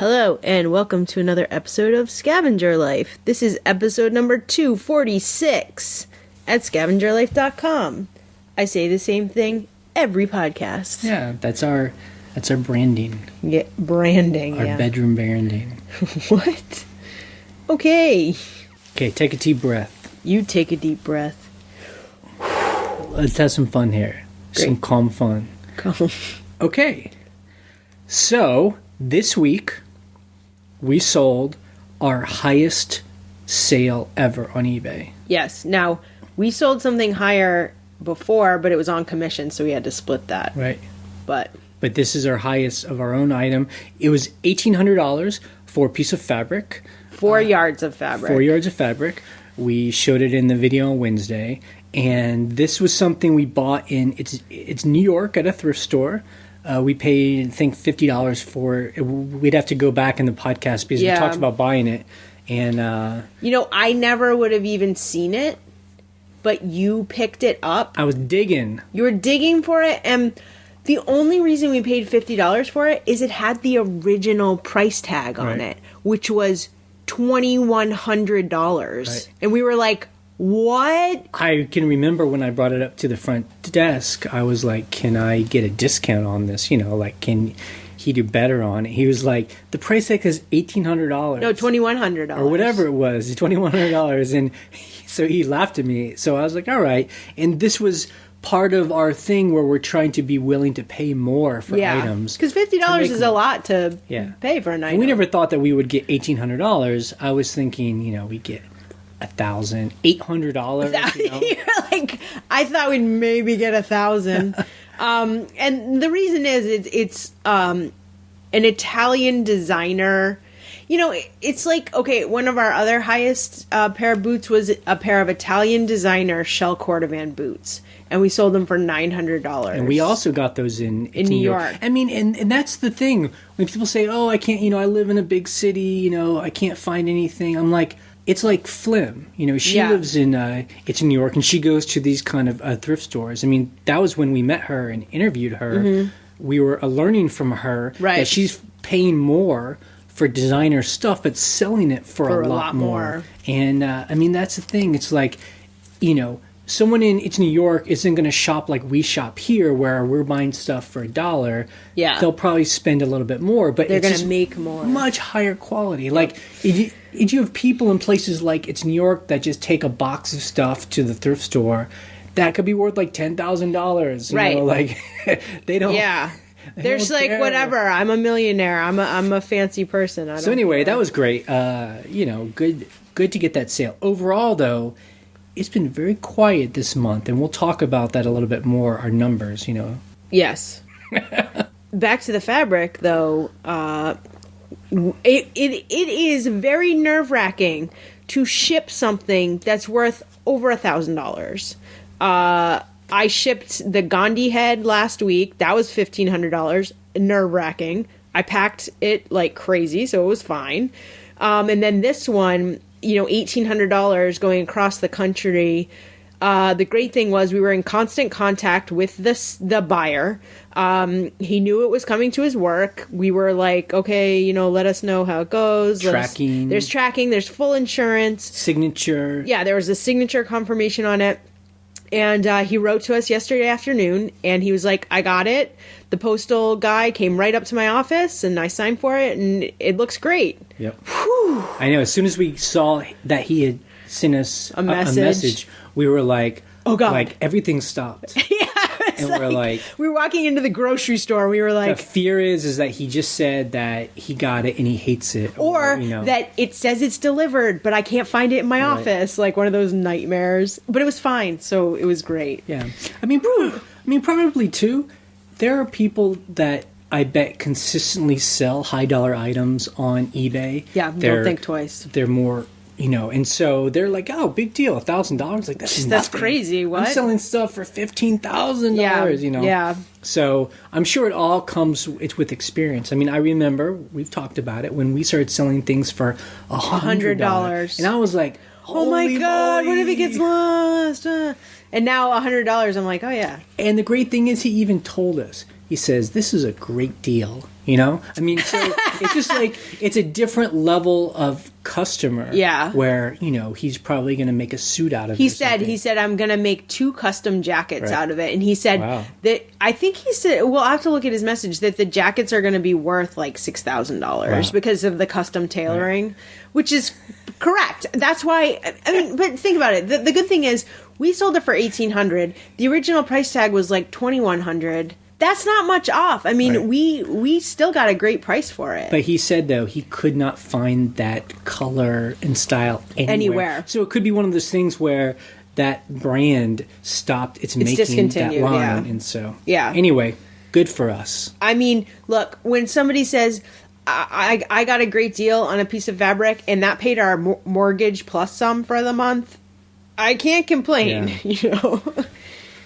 Hello, and welcome to another episode of Scavenger Life. This is episode number 246 at scavengerlife.com. I say the same thing every podcast. Yeah, that's our branding. Yeah, branding, Our bedroom branding. What? Okay. Okay, take a deep breath. You take a deep breath. Let's have some fun here. Great. Some calm fun. Calm. Okay. So, this week, we sold our highest sale ever on eBay. Yes. Now, we sold something higher before, but it was on commission, so we had to split that. Right. But this is our highest of our own item. It was $1,800 for a piece of fabric. 4 yards of fabric. 4 yards of fabric. We showed it in the video on Wednesday. And this was something we bought in, it's New York at a thrift store. We paid, I think, $50 for it. We'd have to go back in the podcast because we talked about buying it. And I never would have even seen it, but you picked it up. I was digging. You were digging for it, and the only reason we paid $50 for it is it had the original price tag on it, which was $2,100. Right. And we were like, what? I can remember when I brought it up to the front desk, I was like, can I get a discount on this? Can he do better on it? He was like, the price tag is $1,800. No, $2,100. Or whatever it was, $2,100. And so he laughed at me. So I was like, all right. And this was part of our thing where we're trying to be willing to pay more for items. Because $50 is a lot to pay for an item. And we never thought that we would get $1,800. I was thinking, we get $1,800. You're like, I thought we'd maybe get $1,000. And the reason is it's an Italian designer. It's like, okay, one of our other highest pair of boots was a pair of Italian designer shell cordovan boots. And we sold them for $900. And we also got those in New York. I mean, and that's the thing. When people say, oh, I can't, I live in a big city, I can't find anything. I'm like, it's like Flim. She lives in it's in New York, and she goes to these kind of thrift stores. I mean, that was when we met her and interviewed her. Mm-hmm. We were learning from her that she's paying more for designer stuff, but selling it for a lot more. And, I mean, that's the thing. It's like, someone it's New York isn't going to shop like we shop here, where we're buying stuff for $1. Yeah. They'll probably spend a little bit more, but they're it's going to make more. Much higher quality. Yep. Like, if you have people in places like it's New York that just take a box of stuff to the thrift store, that could be worth like $10,000. Right. Like, they don't. Yeah. They're just like, whatever, I'm a millionaire. I'm a fancy person. So anyway, that was great. Good to get that sale. Overall, though, it's been very quiet this month, and we'll talk about that a little bit more, our numbers, Yes. Back to the fabric, though, it is very nerve-wracking to ship something that's worth over $1,000. I shipped the Gandhi head last week. That was $1,500. Nerve-wracking. I packed it like crazy, so it was fine. And then this one, $1,800 going across the country. The great thing was we were in constant contact with the buyer. He knew it was coming to his work. We were like, okay, let us know how it goes. Tracking. There's tracking. There's full insurance. Signature. Yeah, there was a signature confirmation on it. And he wrote to us yesterday afternoon, and he was like, I got it. The postal guy came right up to my office, and I signed for it, and it looks great. Yep. Whew. I know. As soon as we saw that he had sent us a message, we were like, oh, God. Like, everything stopped. Yeah. And we're like... We were walking into the grocery store, we were like... The fear is that he just said that he got it and he hates it. Or that it says it's delivered, but I can't find it in my office. Like one of those nightmares. But it was fine, so it was great. Yeah. I mean, probably, too, there are people that I bet consistently sell high-dollar items on eBay. Yeah, don't think twice. They're more... and so they're like, oh, big deal, $1,000. Like, that's crazy. What? I'm selling stuff for $15,000. Yeah. So I'm sure it all it's with experience. I mean, I remember we've talked about it when we started selling things for $100, and I was like, oh my God, what if it gets lost? And now $100, I'm like, oh yeah. And the great thing is, he even told us, he says, "This is a great deal." You know, I mean, so it's just like it's a different level of customer. Yeah. Where he's probably going to make a suit out of it. He said I'm going to make 2 custom jackets out of it, and he said Wow. that I think he said we'll have to look at his message that the jackets are going to be worth like $6,000 because of the custom tailoring, which is correct. That's why I mean, but think about it. The good thing is we sold it for $1,800. The original price tag was like $2,100. That's not much off. I mean, we still got a great price for it. But he said, though, he could not find that color and style anywhere. So it could be one of those things where that brand stopped its making that line. Yeah. And so, anyway, good for us. I mean, look, when somebody says, I got a great deal on a piece of fabric and that paid our mortgage plus some for the month, I can't complain,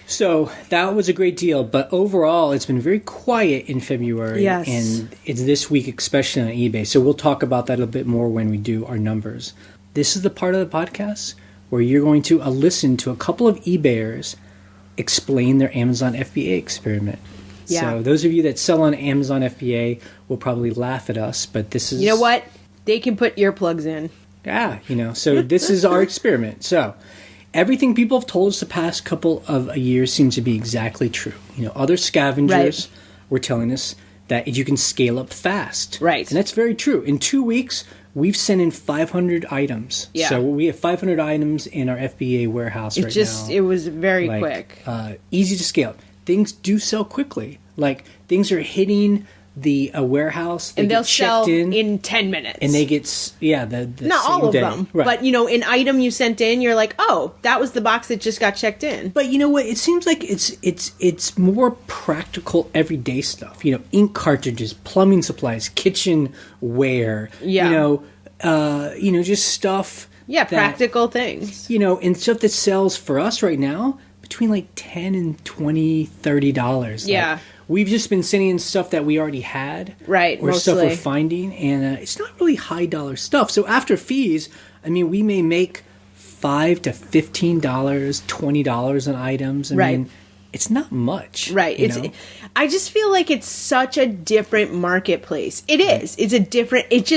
So that was a great deal, but overall it's been very quiet in February. Yes. And it's this week especially on eBay. So we'll talk about that a bit more when we do our numbers. This is the part of the podcast where you're going to listen to a couple of eBayers explain their Amazon FBA experiment. Yeah. So those of you that sell on Amazon FBA will probably laugh at us, but this is... You know what? They can put earplugs in. Yeah, so this is our experiment. So... everything people have told us the past couple of years seems to be exactly true. Other scavengers were telling us that you can scale up fast. Right. And that's very true. In 2 weeks, we've sent in 500 items. Yeah. So we have 500 items in our FBA warehouse right now. It was very quick. Easy to scale. Things do sell quickly. Like, things are hitting the warehouse, and they'll sell in 10 minutes, and they get the not same all of day. them, right. But an item you sent in, you're like, oh, that was the box that just got checked in. But you know what? It seems like it's more practical everyday stuff. Ink cartridges, plumbing supplies, kitchenware. Just stuff. Yeah, practical things. And stuff that sells for us right now between like $10 and $20, $30. Yeah. We've just been sending in stuff that we already had. Right, or stuff we're finding. And it's not really high dollar stuff. So after fees, I mean, we may make $5 to $15, $20 on items. I mean, it's not much. Right. I just feel like it's such a different marketplace. It is. It's a different... It's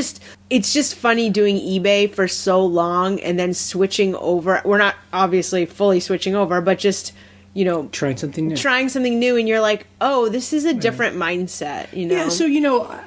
just funny doing eBay for so long and then switching over. We're not obviously fully switching over, but just... trying something new, and you're like, oh, this is a different mindset, Yeah, so,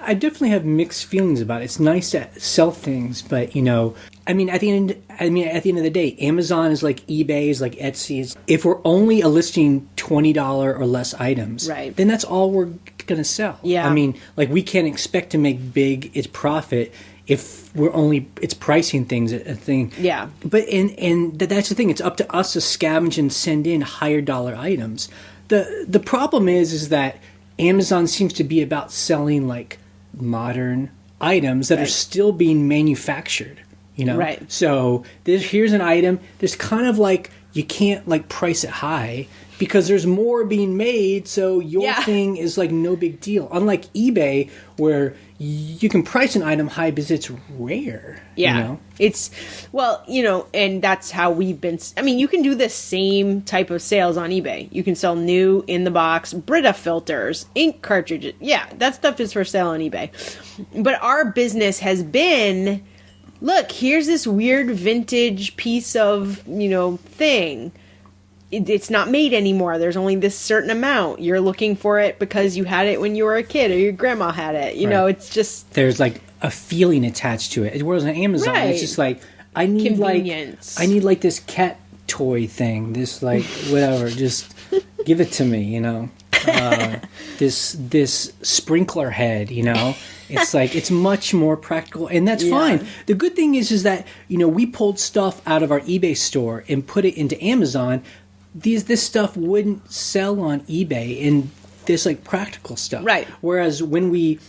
I definitely have mixed feelings about it. It's nice to sell things, but, I mean, at the end of the day, Amazon is like eBay, is like Etsy. If we're only listing $20 or less items, then that's all we're going to sell. Yeah. I mean, like, we can't expect to make its profit if it's pricing things a thing. Yeah. But and that's the thing. It's up to us to scavenge and send in higher dollar items. The problem is that Amazon seems to be about selling like modern items that are still being manufactured. Right. So here's an item. There's kind of like you can't like price it high because there's more being made. So your thing is like no big deal. Unlike eBay, where you can price an item high because it's rare. Yeah. It's, and that's how we've been. I mean, you can do the same type of sales on eBay. You can sell new in the box Brita filters, ink cartridges. Yeah, that stuff is for sale on eBay. But our business has been, look, here's this weird vintage piece of, thing. It's not made anymore. There's only this certain amount. You're looking for it because you had it when you were a kid or your grandma had it. It's just... There's like a feeling attached to it. Whereas on Amazon, it's just like, I need like this cat toy thing. This like, whatever. Just give it to me, this sprinkler head, It's like, it's much more practical, and that's fine. The good thing is that, we pulled stuff out of our eBay store and put it into Amazon. This stuff wouldn't sell on eBay, and this like practical stuff. Right. Whereas when we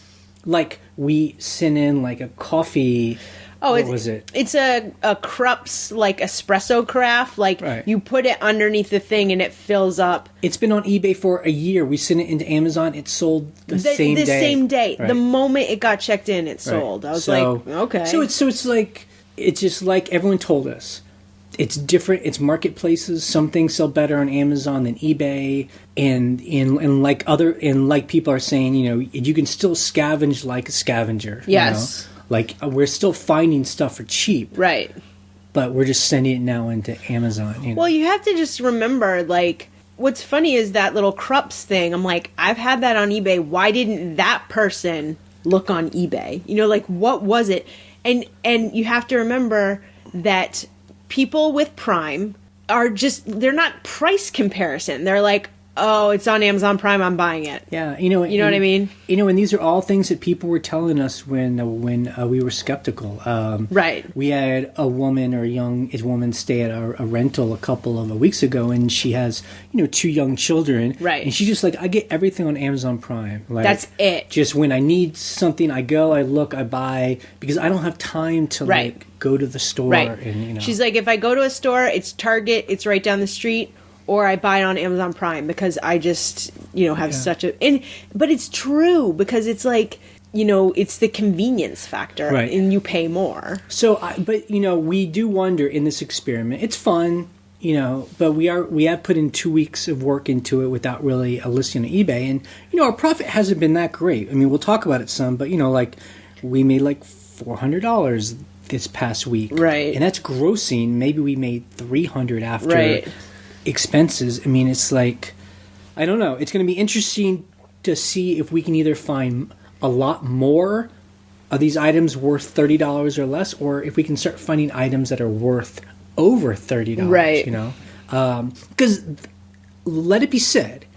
send in like a coffee... Oh, what was it? It's a Krups like espresso carafe. Like you put it underneath the thing and it fills up. It's been on eBay for a year. We sent it into Amazon. It sold the same day. The same day. Right. The moment it got checked in, it sold. I was like, okay. So it's like, it's just like everyone told us. it's different. It's marketplaces. Some things sell better on Amazon than eBay, and like people are saying, you can still scavenge like a scavenger. Yes. Like we're still finding stuff for cheap. Right. But we're just sending it now into Amazon. Well, you have to just remember, like, what's funny is that little Krups thing. I'm like, I've had that on eBay. Why didn't that person look on eBay? Like, what was it? And you have to remember that people with Prime they're not price comparison. They're like, oh, it's on Amazon Prime, I'm buying it. Yeah, you know what I mean? And these are all things that people were telling us when we were skeptical. Right. We had a woman stay at a rental a couple of weeks ago, and she has 2 young children. Right. And she's just like, I get everything on Amazon Prime. Like, that's it. Just when I need something, I go, I look, I buy, because I don't have time to like go to the store. Right. And she's like, if I go to a store, it's Target, it's right down the street. Or I buy it on Amazon Prime because I just, have such a... But it's true because it's like, it's the convenience factor. Right. And you pay more. So, we do wonder in this experiment. It's fun, but we have put in 2 weeks of work into it without really a listing on eBay. And, our profit hasn't been that great. I mean, we'll talk about it some, but, we made like $400 this past week. Right. And that's grossing. Maybe we made $300 after... expenses. I mean, it's like, I don't know. It's going to be interesting to see if we can either find a lot more of these items worth $30 or less, or if we can start finding items that are worth over $30. Right. Because let it be said,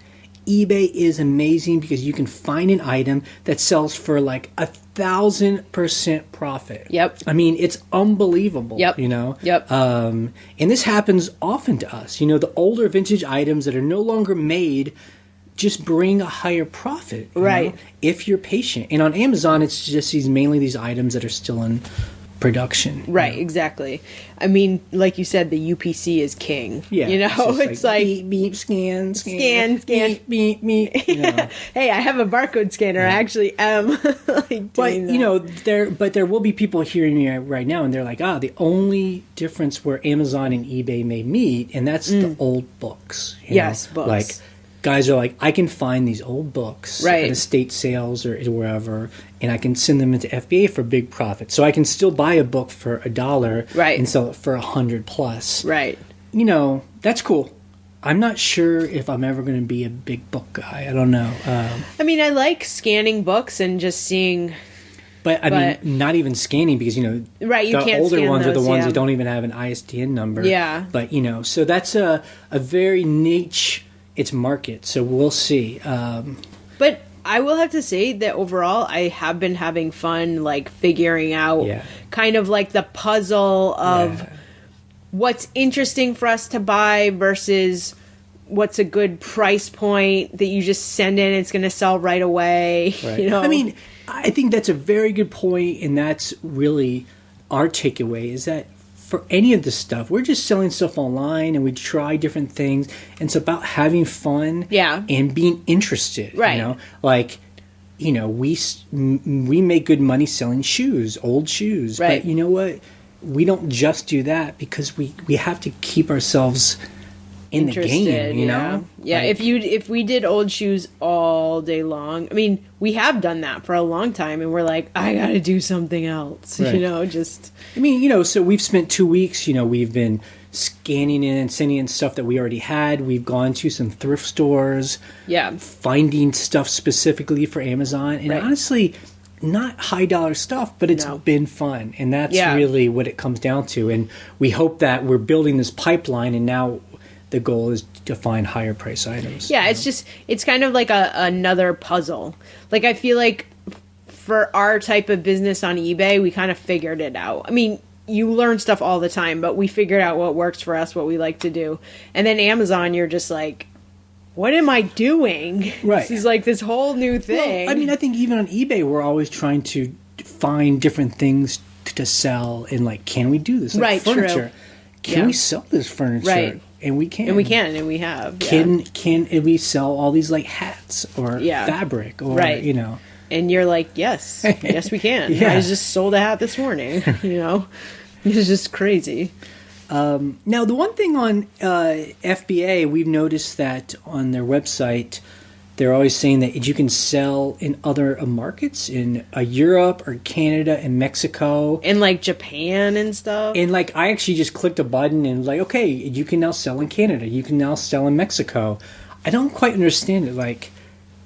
eBay is amazing because you can find an item that sells for like 1,000% profit. Yep. I mean, it's unbelievable. Yep. Yep. And this happens often to us. The older vintage items that are no longer made just bring a higher profit. Right. If you're patient. And on Amazon, it's just mainly these items that are still in production. Right, exactly. I mean, like you said, the UPC is king. Yeah. It's like beep, beep, scan. Beep, beep, beep. Hey, I have a barcode scanner. Yeah. I actually am doing that. But there will be people hearing me right now, and they're like, the only difference where Amazon and eBay may meet, and that's the old books. Yes, books. Like, guys are like, I can find these old books at estate sales or wherever, and I can send them into FBA for big profit. So I can still buy a book for $1 and sell it for $100 plus. Right. That's cool. I'm not sure if I'm ever going to be a big book guy. I don't know. I mean, I like scanning books and just seeing... But I mean, not even scanning because, right, you the can't older scan ones those, are the ones that don't even have an ISDN number. Yeah. But, so that's a very niche... It's market, so we'll see. But I will have to say that overall, I have been having fun, like, figuring out kind of like the puzzle of what's interesting for us to buy versus what's a good price point that you just send in, it's going to sell right away. Right. I mean, I think that's a very good point, and that's really our takeaway, is that for any of this stuff, we're just selling stuff online, and we try different things, and it's about having fun and being interested. Right. We make good money selling shoes, old shoes. Right. But you know what? We don't just do that because we have to keep ourselves in the game, Yeah, like, if we did old shoes all day long, I mean, we have done that for a long time, and we're like, I gotta do something else, so we've spent 2 weeks, we've been scanning in and sending in stuff that we already had. We've gone to some thrift stores, finding stuff specifically for Amazon, and honestly, not high dollar stuff, but it's been fun, and that's really what it comes down to. And we hope that we're building this pipeline, and now the goal is to find higher price items. Yeah, it's kind of like another puzzle. Like, I feel like for our type of business on eBay, we kind of figured it out. I mean, you learn stuff all the time, but we figured out what works for us, what we like to do. And then Amazon, you're just like, what am I doing? Right. This is like this whole new thing. Well, I mean, I think even on eBay, we're always trying to find different things to sell, and like, can we do this? Like furniture. True. Can we sell this furniture? Right. And we can. And we have. Can we sell all these like hats or fabric or And you're like, yes, yes we can. I just sold a hat this morning. It's just crazy. Now, the one thing on FBA, we've noticed that on their website, they're always saying that you can sell in other markets, in Europe or Canada and Mexico. And like Japan and stuff. And like I actually just clicked a button and like, okay, you can now sell in Canada. You can now sell in Mexico. I don't quite understand it. Like,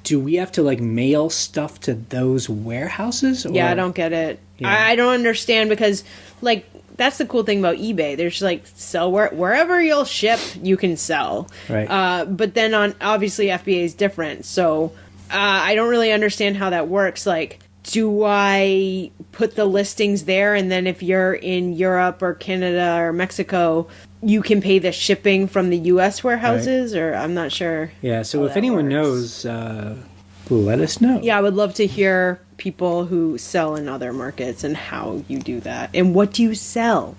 do we have to like mail stuff to those warehouses? Or? Yeah, I don't get it. Yeah. I don't understand because like that's the cool thing about eBay. There's like sell wherever you'll ship, you can sell. Right. But then on obviously FBA is different. So I don't really understand how that works. Like, do I put the listings there and then if you're in Europe or Canada or Mexico, you can pay the shipping from the U.S. warehouses? Right. Or I'm not sure. Yeah, so if anyone knows, let us know. Yeah, I would love to hear people who sell in other markets and how you do that. And what do you sell?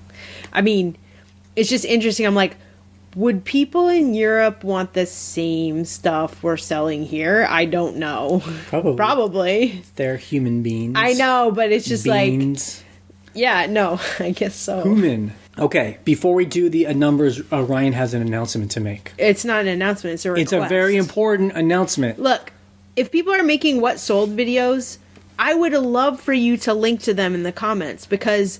I mean, it's just interesting. I'm like, would people in Europe want the same stuff we're selling here? I don't know. Probably. They're human beings. I know, but it's just beans. Like... Yeah, no, I guess so. Human. Okay, before we do the numbers, Ryan has an announcement to make. It's not an announcement, it's a request. It's a very important announcement. Look, if people are making What Sold videos, I would love for you to link to them in the comments because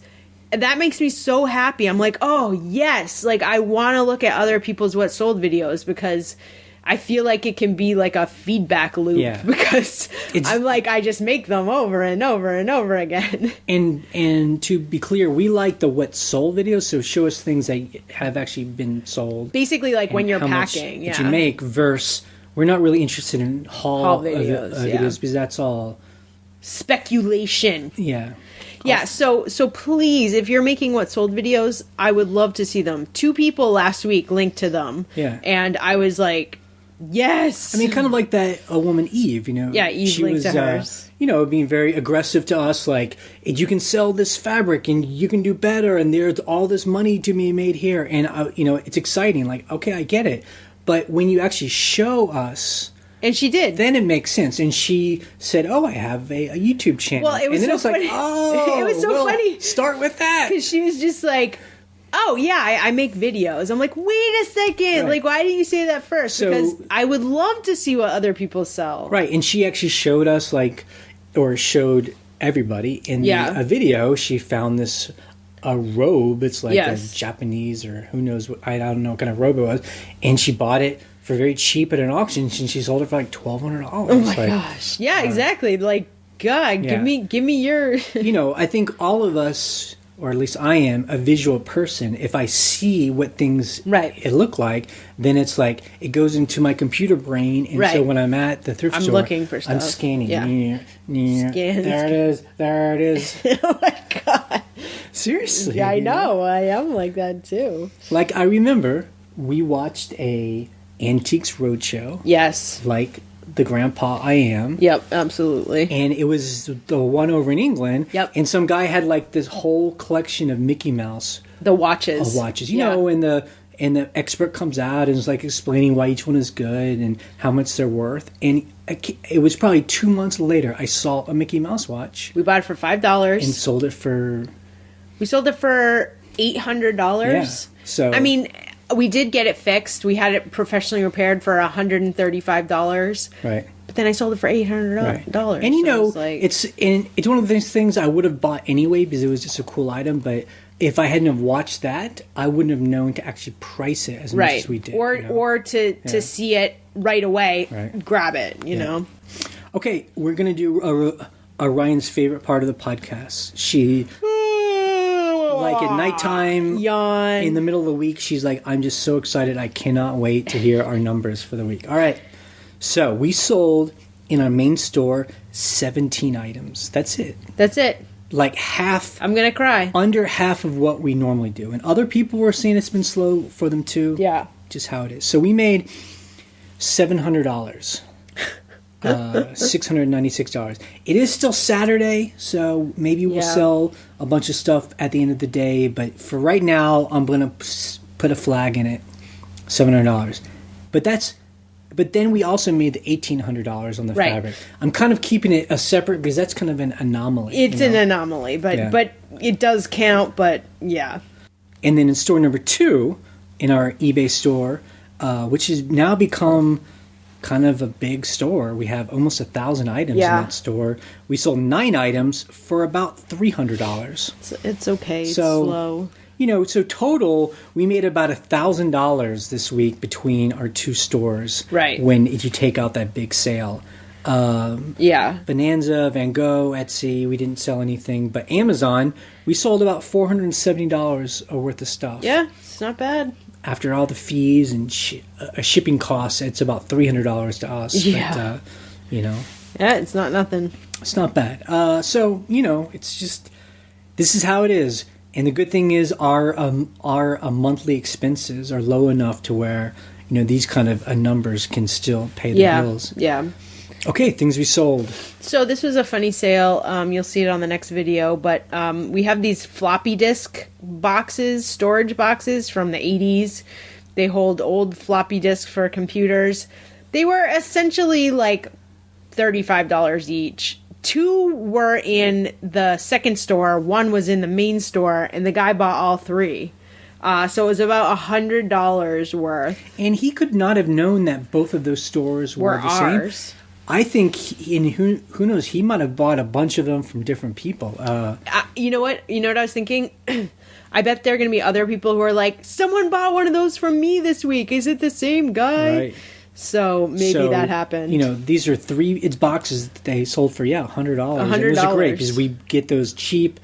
that makes me so happy. I'm like, oh, yes. Like, I want to look at other people's What Sold videos because I feel like it can be like a feedback loop because I'm like, I just make them over and over and over again. And to be clear, we like the What Sold videos, so show us things that have actually been sold. Basically, like when you're packing. That you make versus we're not really interested in haul videos, videos because that's all speculation. Yeah. Yeah, so please, if you're making What Sold videos, I would love to see them. 2 people last week linked to them. Yeah. And I was like, yes. I mean, kind of like that woman Eve, you know. Yeah, Eve linked to hers. You know, being very aggressive to us, like, you can sell this fabric and you can do better and there's all this money to be made here. And, you know, it's exciting. Like, okay, I get it. But when you actually show us... And she did. Then it makes sense. And she said, oh, I have a YouTube channel. Well, it was and then so it was funny. Like, oh, it was so funny. Start with that. Because she was just like, oh, yeah, I make videos. I'm like, wait a second. Right. Like, why didn't you say that first? Because I would love to see what other people sell. Right. And she actually showed us, like, or showed everybody in a video. She found this... a robe. It's like a Japanese or who knows what, I don't know what kind of robe it was, and she bought it for very cheap at an auction and she sold it for like $1,200. Oh my gosh. Yeah, exactly. Like, God, give me your You know, I think all of us, or at least I am, a visual person. If I see what things it look like, then it's like it goes into my computer brain, and so when I'm at the thrift store, looking for stuff. I'm scanning. Yeah. There it is. There it is. Oh my God. Seriously. Yeah, I know. I am like that too. Like, I remember we watched a Antiques Roadshow. Yes. Like the grandpa I am. Yep, absolutely. And it was the one over in England. Yep. And some guy had like this whole collection of Mickey Mouse. The watches. Of watches. You know, and the expert comes out and is like explaining why each one is good and how much they're worth. And it was probably 2 months later I saw a Mickey Mouse watch. We bought it for $5. And sold it for... We sold it for $800. Yeah. So... I mean... We did get it fixed. We had it professionally repaired for $135. Right. But then I sold it for $800. Right. And you know, it's one of those things I would have bought anyway because it was just a cool item. But if I hadn't have watched that, I wouldn't have known to actually price it as much as we did. Or you know? or to see it right away, grab it. You know. Okay, we're gonna do a Ryan's favorite part of the podcast. She. Like at nighttime, yawn. In the middle of the week, she's like, I'm just so excited. I cannot wait to hear our numbers for the week. All right. So we sold in our main store 17 items. That's it. That's it. Like half. I'm going to cry. Under half of what we normally do. And other people were saying it's been slow for them too. Yeah. Just how it is. So we made $700. $696. It is still Saturday, so maybe we'll sell a bunch of stuff at the end of the day. But for right now, I'm gonna put a flag in it, $700. But then we also made the $1,800 on the fabric. I'm kind of keeping it a separate because that's kind of an anomaly. It's an anomaly, but it does count. But yeah. And then in store number 2, in our eBay store, which has now become kind of a big store. We have almost 1,000 items in that store. We sold 9 items for about $300. It's okay. It's slow. So total, we made about $1,000 this week between our 2 stores. Right. If you take out that big sale. Bonanza, Van Gogh, Etsy, we didn't sell anything. But Amazon, we sold about $470 worth of stuff. Yeah, it's not bad. After all the fees and shipping costs, it's about $300 to us. Yeah. But, Yeah, it's not nothing. It's not bad. It's just, this is how it is. And the good thing is our monthly expenses are low enough to where, these kind of numbers can still pay the bills. Yeah. Okay, things we sold. So this was a funny sale. You'll see it on the next video, but we have these floppy disk boxes, storage boxes from the 80s. They hold old floppy disks for computers. They were essentially like $35 each. 2 were in the second store, 1 was in the main store, and the guy bought all 3. So it was about $100 worth. And he could not have known that both of those stores were the ours. Same. I think, who knows, he might have bought a bunch of them from different people. You know what? You know what I was thinking? I bet there are going to be other people who are like, someone bought one of those from me this week. Is it the same guy? Right. So maybe that happened. These are 3 boxes that they sold for, $100. $100. And those are great because we get those cheap.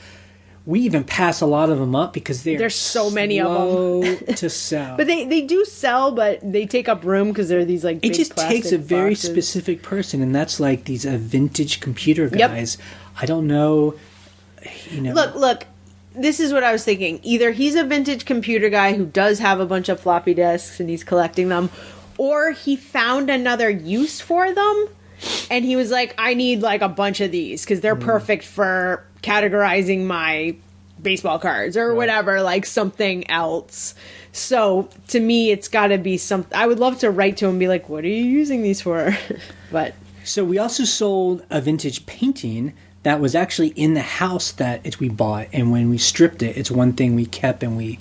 We even pass a lot of them up because there's so many of them to sell. But they do sell, but they take up room because they're these like big it just takes a very boxes. Specific person, and that's like these vintage computer guys. Yep. I don't know. Look. This is what I was thinking. Either he's a vintage computer guy who does have a bunch of floppy disks and he's collecting them, or he found another use for them, and he was like, I need like a bunch of these because they're perfect for categorizing my baseball cards or whatever, like something else. So to me, it's got to be something. I would love to write to him and be like, what are you using these for? But so we also sold a vintage painting that was actually in the house that we bought, and when we stripped it, it's one thing we kept and we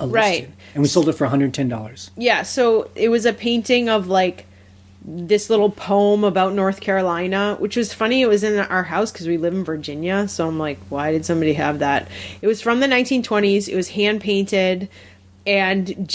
listed. And we sold it for $110. Yeah, so it was a painting of like this little poem about North Carolina, which was funny. It was in our house because we live in Virginia. So I'm like, why did somebody have that? It was from the 1920s. It was hand painted. And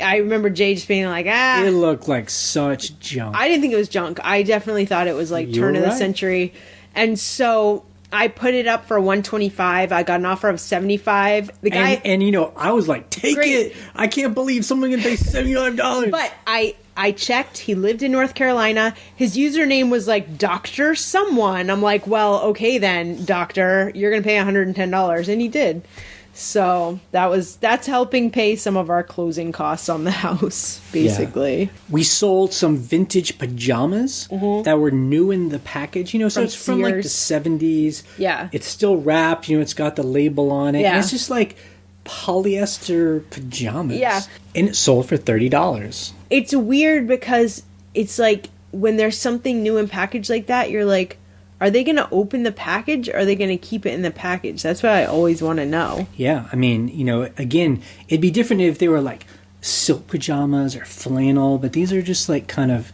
I remember Jay just being like, It looked like such junk. I didn't think it was junk. I definitely thought it was like turn of the century. And so I put it up for $125. I got an offer of $75. The guy and I was like, take it. I can't believe someone can pay $75. But I checked. He lived in North Carolina. His username was like Dr. Someone. I'm like, well, okay then, Doctor, you're gonna pay $110, and he did. So that's helping pay some of our closing costs on the house, basically. Yeah. We sold some vintage pajamas that were new in the package, so it's from like the 70s. Yeah. It's still wrapped, it's got the label on it. Yeah. And it's just like polyester pajamas. Yeah. And it sold for $30. It's weird because it's like when there's something new in package like that, you're like, are they going to open the package or are they going to keep it in the package? That's what I always want to know. Yeah. I mean, again, it'd be different if they were like silk pajamas or flannel, but these are just like kind of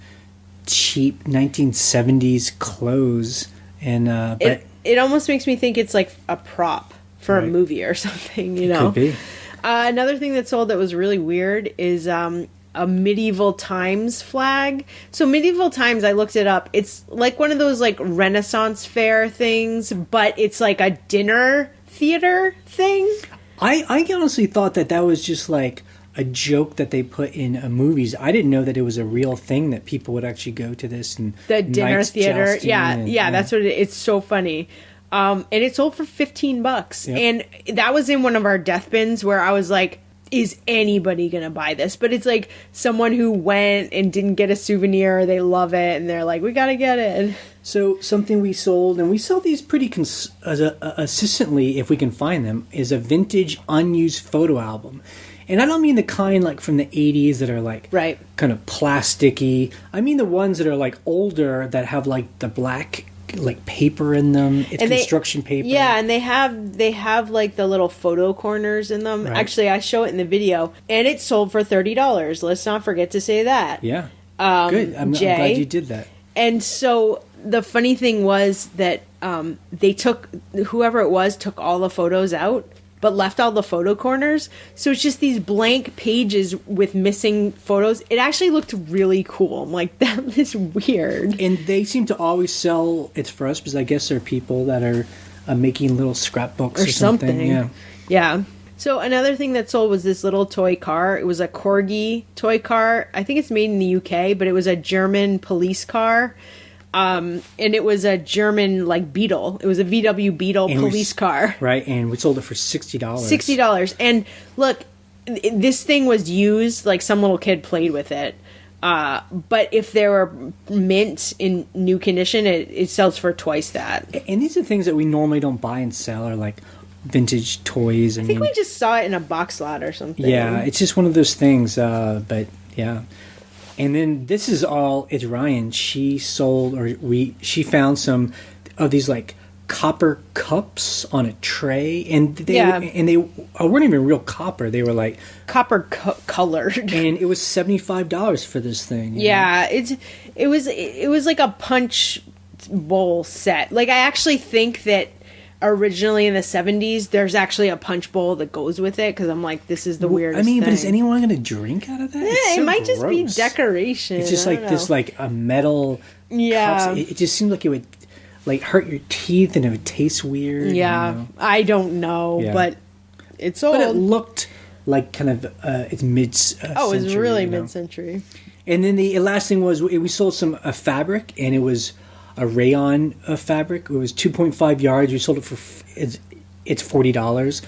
cheap 1970s clothes. And it almost makes me think it's like a prop for a movie or something, It could be. Another thing that sold that was really weird is a medieval times flag. So medieval times, I looked it up. It's like one of those like Renaissance fair things, but it's like a dinner theater thing. I honestly thought that was just like a joke that they put in movies. I didn't know that it was a real thing that people would actually go to this and the dinner theater. Yeah, that's what it's so funny. And it sold for $15. Yep. And that was in one of our death bins where I was like, is anybody gonna buy this? But it's like someone who went and didn't get a souvenir, they love it, and they're like, we gotta get it. So something we sold, and we sell these pretty consistently if we can find them, is a vintage unused photo album. And I don't mean the kind like from the 80s that are like kind of plasticky. I mean the ones that are like older that have like the black like paper in them. It's And construction paper. Yeah, and they have like the little photo corners in them. Right. Actually, I show it in the video, and it sold for $30. Let's not forget to say that. Yeah. Good. I'm glad you did that. And so the funny thing was that they took, whoever it was, took all the photos out, but left all the photo corners. So it's just these blank pages with missing photos. It actually looked really cool. I'm like, that is weird. And they seem to always sell It's For Us because I guess there are people that are making little scrapbooks or something. Yeah. Yeah. So another thing that sold was this little toy car. It was a Corgi toy car. I think it's made in the UK, but it was a German police car. And it was a German, like, Beetle. It was a VW Beetle police car. Right, and we sold it for $60. $60. And look, this thing was used, like some little kid played with it. But if they were mint in new condition, it sells for twice that. And these are things that we normally don't buy and sell, or like vintage toys. I think we just saw it in a box lot or something. Yeah, it's just one of those things, but yeah. And then this is all, it's Ryan. She found some of these like copper cups on a tray, and they weren't even real copper. They were like copper colored, and it was $75 for this thing. Yeah, it was like a punch bowl set. Like, I actually think that originally in the 70s there's actually a punch bowl that goes with it, because I'm like, this is the weirdest thing. But is anyone going to drink out of that? Yeah, it might just be decoration. It's just like this, like a metal cups. It just seems like it would like hurt your teeth and it would taste weird. Yeah, I don't know, but it's old. But it looked like kind of it's mid. It was really mid-century. And then the last thing was we sold some fabric, and it was a rayon fabric. It was 2.5 yards. We sold it for it's $40.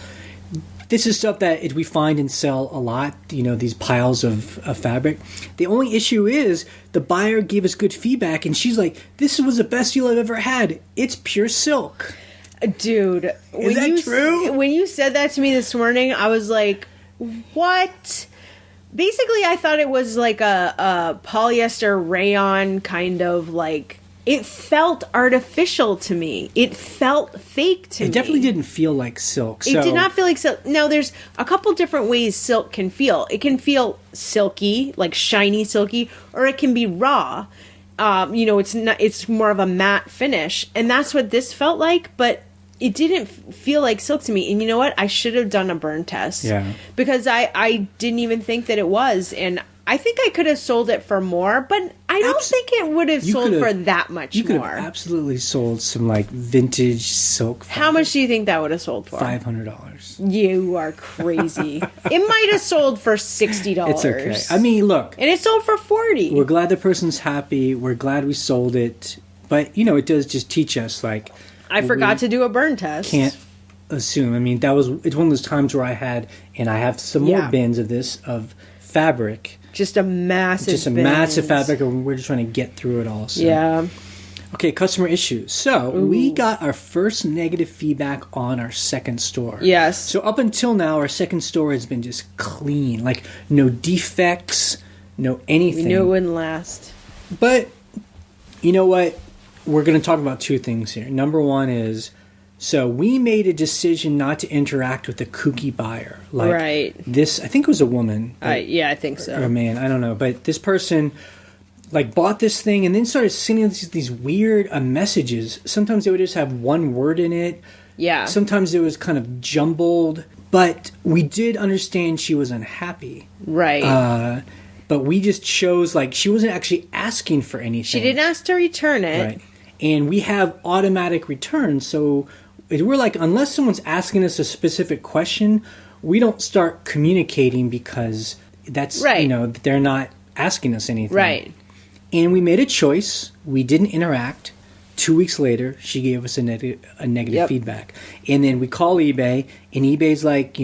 This is stuff that we find and sell a lot, these piles of fabric. The only issue is the buyer gave us good feedback, and she's like, this was the best deal I've ever had. It's pure silk. Dude. Is that true? When you said that to me this morning, I was like, what? Basically, I thought it was like a polyester rayon kind of like... It felt artificial to me. It felt fake to me. It definitely didn't feel like silk. It did not feel like silk. Now, there's a couple different ways silk can feel. It can feel silky, like shiny silky, or it can be raw. It's more of a matte finish. And that's what this felt like, but it didn't feel like silk to me. And you know what? I should have done a burn test. Yeah. Because I didn't even think that it was. And I think I could have sold it for more, but I don't think it would have sold for that much more. You could have absolutely sold some like vintage silk fabric. How much do you think that would have sold for? $500. You are crazy. It might have sold for $60. It's okay. I mean, look. And it sold for $40. We're glad the person's happy. We're glad we sold it. But, it does just teach us, like... I forgot to do a burn test. Can't assume. I mean, it's one of those times where I have some more bins of this, of fabric... Just a massive fabric, and we're just trying to get through it all. So. Yeah. Okay, customer issues. So, we got our first negative feedback on our second store. Yes. So, up until now, our second store has been just clean. Like, no defects, no anything. We knew it wouldn't last. But, you know what? We're going to talk about two things here. Number one is... So we made a decision not to interact with the kooky buyer. Like this, I think it was a woman. I think so. Or a man, I don't know. But this person like bought this thing and then started sending these weird messages. Sometimes they would just have one word in it. Yeah. Sometimes it was kind of jumbled. But we did understand she was unhappy. Right. But we just chose, like, she wasn't actually asking for anything. She didn't ask to return it. Right. And we have automatic returns, so... We're like, unless someone's asking us a specific question, we don't start communicating because that's, they're not asking us anything. Right. And we made a choice. We didn't interact. 2 weeks later, she gave us a negative feedback. And then we call eBay, and eBay's like,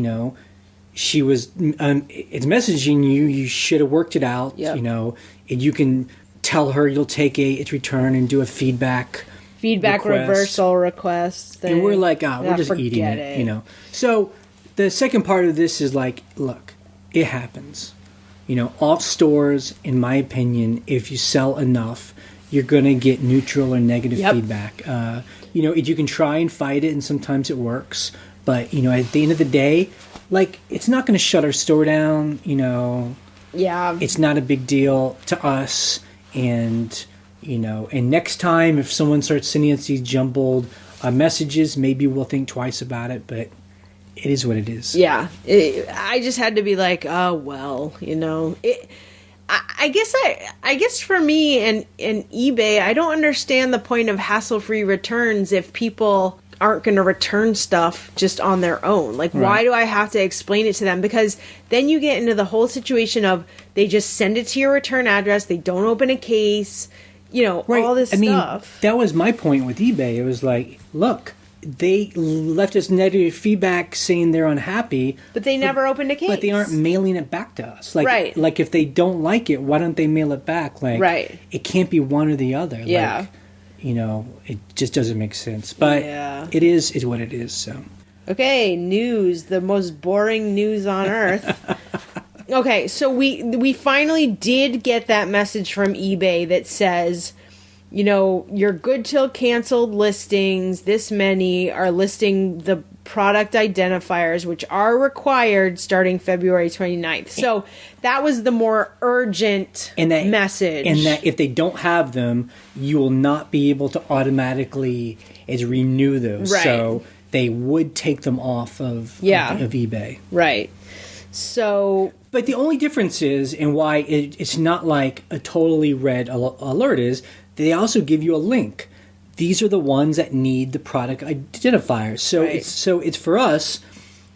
she was, it's messaging you, you should have worked it out, and you can tell her you'll take its return and do a feedback reversal request thing. And we're like, we're just eating it, So the second part of this is like, look, it happens. Off stores, in my opinion, if you sell enough, you're going to get neutral or negative Yep. feedback. You can try and fight it, and sometimes it works. But, at the end of the day, like, it's not going to shut our store down. Yeah. It's not a big deal to us. And, and next time if someone starts sending us these jumbled messages, maybe we'll think twice about it. But it is what it is. Yeah. I just had to be like, oh, well, I guess for me and eBay, I don't understand the point of hassle-free returns if people aren't going to return stuff just on their own. Like, why do I have to explain it to them? Because then you get into the whole situation of they just send it to your return address, they don't open a case, all this stuff. That was my point with eBay. It was like, look, they left us negative feedback saying they're unhappy. But they never opened a case. But they aren't mailing it back to us. Like, like if they don't like it, why don't they mail it back? Like, it can't be one or the other. Yeah. Like, it just doesn't make sense. But it is what it is. So. Okay, news. The most boring news on earth. Okay, so we finally did get that message from eBay that says, you're good till canceled listings. This many are listing the product identifiers, which are required starting February 29th. So that was the more urgent message. And that if they don't have them, you will not be able to automatically renew those. Right. So they would take them off of eBay. Right. So... But the only difference is, and why it's not like a totally red alert is, they also give you a link. These are the ones that need the product identifiers. So it's for us,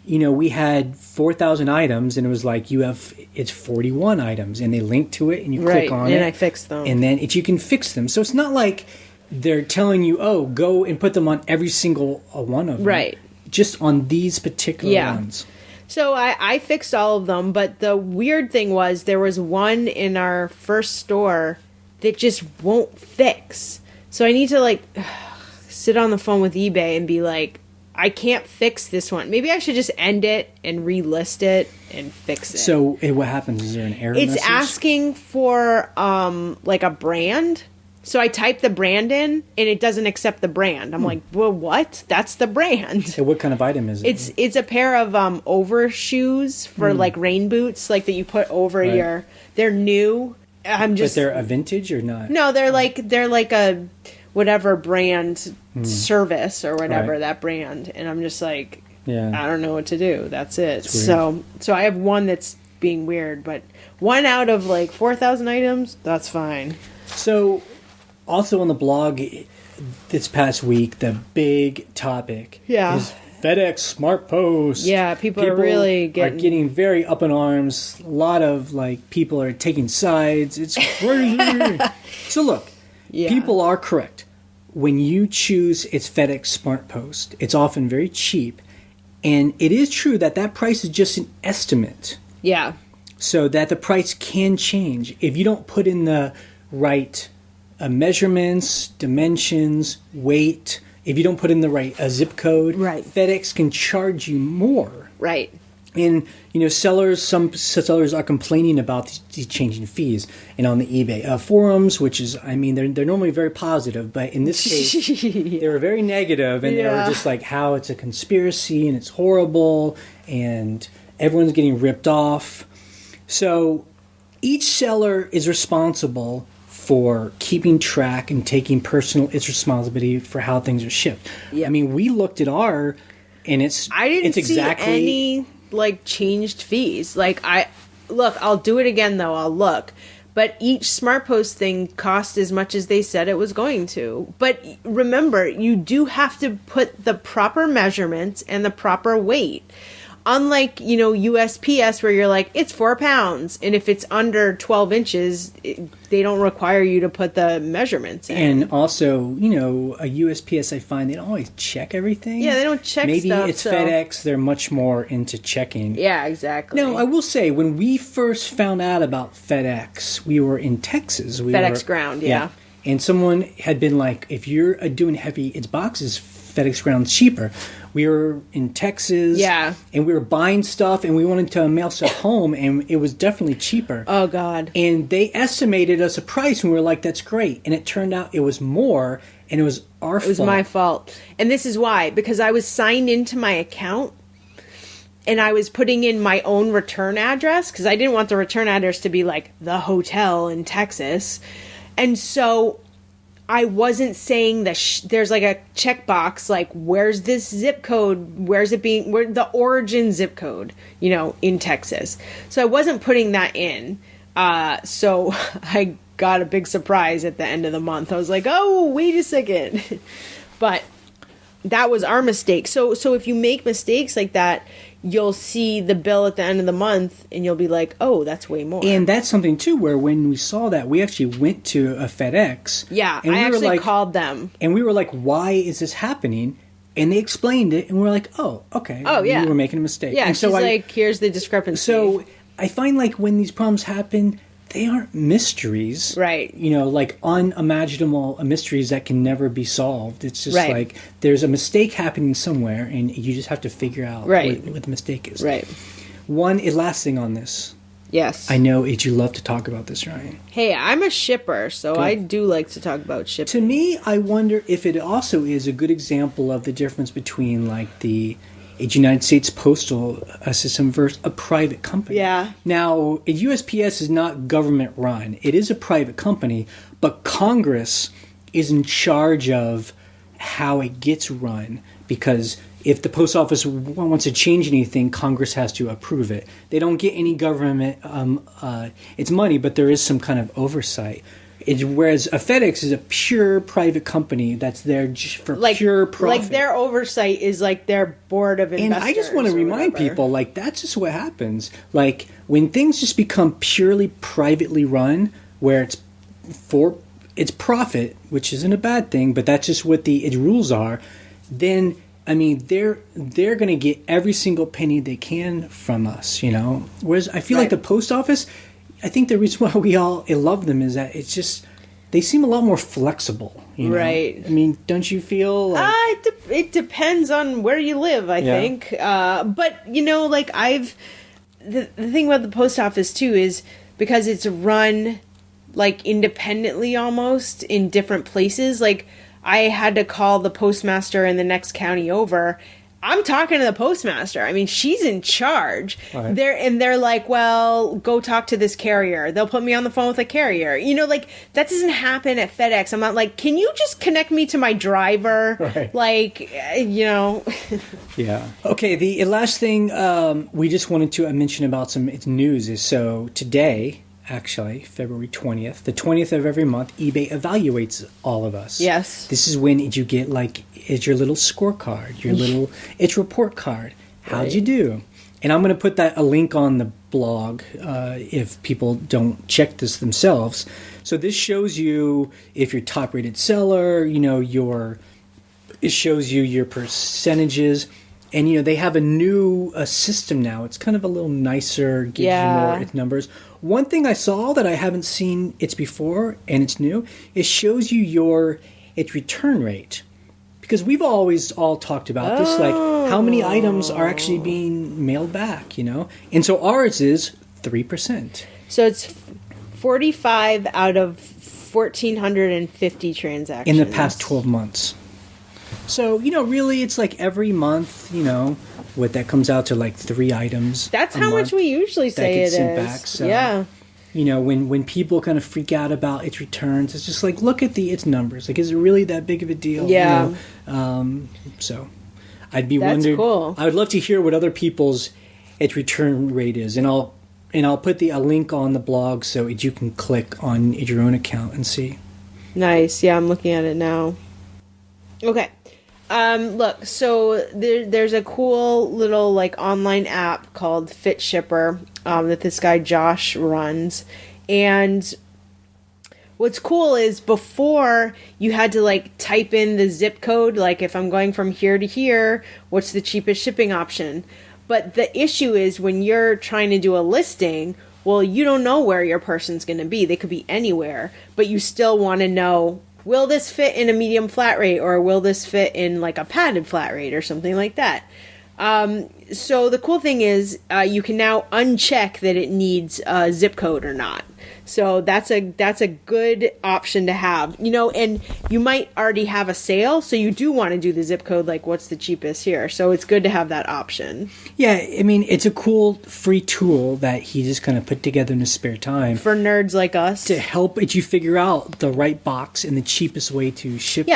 we had 4,000 items, and it was like it's 41 items, and they link to it, and you click on it. And I fixed them. And then you can fix them. So it's not like they're telling you, oh, go and put them on every single one of them. Right. Just on these particular ones. So I fixed all of them, but the weird thing was there was one in our first store that just won't fix. So I need to sit on the phone with eBay and be like, I can't fix this one. Maybe I should just end it and relist it and fix it. So what happens? Is there an error message? It's asking for a brand. So I type the brand in, and it doesn't accept the brand. I'm like, well, what? That's the brand. So what kind of item is it? It's a pair of overshoes for rain boots, that you put over your. They're new. But they're a vintage or not? No, they're like a whatever brand service or whatever that brand, and I'm just like, I don't know what to do. That's it. So I have one that's being weird, but one out of 4,000 items, that's fine. So. Also on the blog this past week, the big topic is FedEx SmartPost. Yeah, people are really getting very up in arms. A lot of people are taking sides. It's crazy. So look, people are correct. When you choose it's FedEx SmartPost, it's often very cheap, and it is true that price is just an estimate. Yeah. So that the price can change if you don't put in the right. Measurements, dimensions, weight. If you don't put in the right zip code, FedEx can charge you more. Right. And some sellers are complaining about these changing fees. And on the eBay forums, which is, they're normally very positive, but in this case, they were very negative, and they were just like how it's a conspiracy and it's horrible, and everyone's getting ripped off. So each seller is responsible for keeping track and taking its responsibility for how things are shipped. Yep. We looked at and I didn't see any changed fees. I'll do it again though. I'll look, but each SmartPost thing cost as much as they said it was going to. But remember, you do have to put the proper measurements and the proper weight. Unlike, USPS where you're like, it's 4 pounds. And if it's under 12 inches, they don't require you to put the measurements in. And also, a USPS, I find they don't always check everything. Yeah, they don't check Maybe stuff. Maybe it's FedEx. They're much more into checking. Yeah, exactly. Now, I will say, when we first found out about FedEx, we were in Texas. FedEx Ground, yeah. And someone had been like, if you're doing heavy, it's boxes, FedEx Ground's cheaper. we were in Texas. Yeah. And we were buying stuff, and we wanted to mail stuff home, and it was definitely cheaper. Oh, God. And they estimated us a price, and we were like, that's great. And it turned out it was more, and it was our fault. It was my fault. And this is why. Because I was signed into my account, and I was putting in my own return address, because I didn't want the return address to be like the hotel in Texas. And so I wasn't saying that there's like a checkbox, like, where's this zip code? Where's it being, where the origin zip code, you know, in Texas. So I wasn't putting that in. So I got a big surprise at the end of the month. I was like, oh, wait a second. But that was our mistake. So if you make mistakes like that, you'll see the bill at the end of the month and you'll be like, oh, that's way more. And that's something too, where when we saw that, we actually went to a FedEx. Yeah, and I actually like, called them. And we were like, why is this happening? And they explained it, and we were like, oh, okay. Oh, yeah. We were making a mistake. Yeah, and she's like, here's the discrepancy. So I find like when these problems happen, they aren't mysteries. Right. You know, like unimaginable mysteries that can never be solved. It's just right. like there's a mistake happening somewhere, and you just have to figure out right. what the mistake is. Right. One last thing on this. Yes. I know you love to talk about this, Ryan. Hey, I'm a shipper, so Good. I do like to talk about shipping. To me, I wonder if it also is a good example of the difference between like a United States postal system versus a private company. Yeah. Now, USPS is not government run. It is a private company, but Congress is in charge of how it gets run, because if the post office wants to change anything, Congress has to approve it. They don't get any government, it's money, but there is some kind of oversight. Whereas a FedEx is a pure private company that's there just for pure profit. Like their oversight is like their board of investors. And I just want to remind people, like, that's just what happens. Like, when things just become purely privately run, where it's profit, which isn't a bad thing, but that's just what the rules are, then, I mean, they're going to get every single penny they can from us, you know? Whereas I feel like the post office, I think the reason why we all love them is that it's just, they seem a lot more flexible, you know? Right. I mean, don't you feel like... it depends on where you live, I think. But, you know, like the thing about the post office, too, is because it's run, like, independently almost in different places. Like, I had to call the postmaster in the next county over. I'm talking to the postmaster. I mean, she's in charge. Right. They're like, well, go talk to this carrier. They'll put me on the phone with a carrier. You know, like, that doesn't happen at FedEx. I'm not like, can you just connect me to my driver? Right. Like, you know. Yeah. Okay, the last thing we just wanted to mention about some news is, so today, actually, February 20th, the 20th of every month, eBay evaluates all of us. Yes. This is when you get, like, it's your little scorecard, your little report card. How'd you do? And I'm going to put a link on the blog if people don't check this themselves. So this shows you if you're top rated seller, you know, it shows you your percentages. And, you know, they have a new system now. It's kind of a little nicer, gives you more numbers. One thing I saw that I haven't seen before, and it's new, it shows you its return rate. Because we've always all talked about this, like how many items are actually being mailed back, you know? And so ours is 3%. So it's 45 out of 1,450 transactions. In the past 12 months. So, you know, really it's like every month, you know, what that comes out to like 3 items. That's how much we usually say it is. Back. So, yeah. You know, when people kind of freak out about its returns, it's just like, look at its numbers. Like, is it really that big of a deal? Yeah. You know? So I'd be wondering. That's cool. I would love to hear what other people's its return rate is, and I'll put a link on the blog so you can click on your own account and see. Nice. Yeah, I'm looking at it now. Okay. Look, so there's a cool little like online app called Fit Shipper that this guy Josh runs, and what's cool is before you had to like type in the zip code, like if I'm going from here to here, what's the cheapest shipping option? But the issue is when you're trying to do a listing, well, you don't know where your person's going to be. They could be anywhere, but you still want to know will this fit in a medium flat rate, or will this fit in like a padded flat rate or something like that? So the cool thing is you can now uncheck that it needs a zip code or not. So that's a good option to have, and you might already have a sale, so you do want to do the zip code, like what's the cheapest here. So it's good to have that option. Yeah, I mean, it's a cool free tool that he just kind of put together in his spare time. For nerds like us. To help you figure out the right box and the cheapest way to ship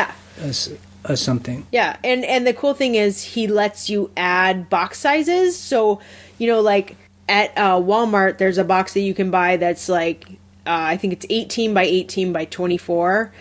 something. Yeah, and the cool thing is he lets you add box sizes. So, like at Walmart, there's a box that you can buy that's like, I think it's 18 by 18 by 24.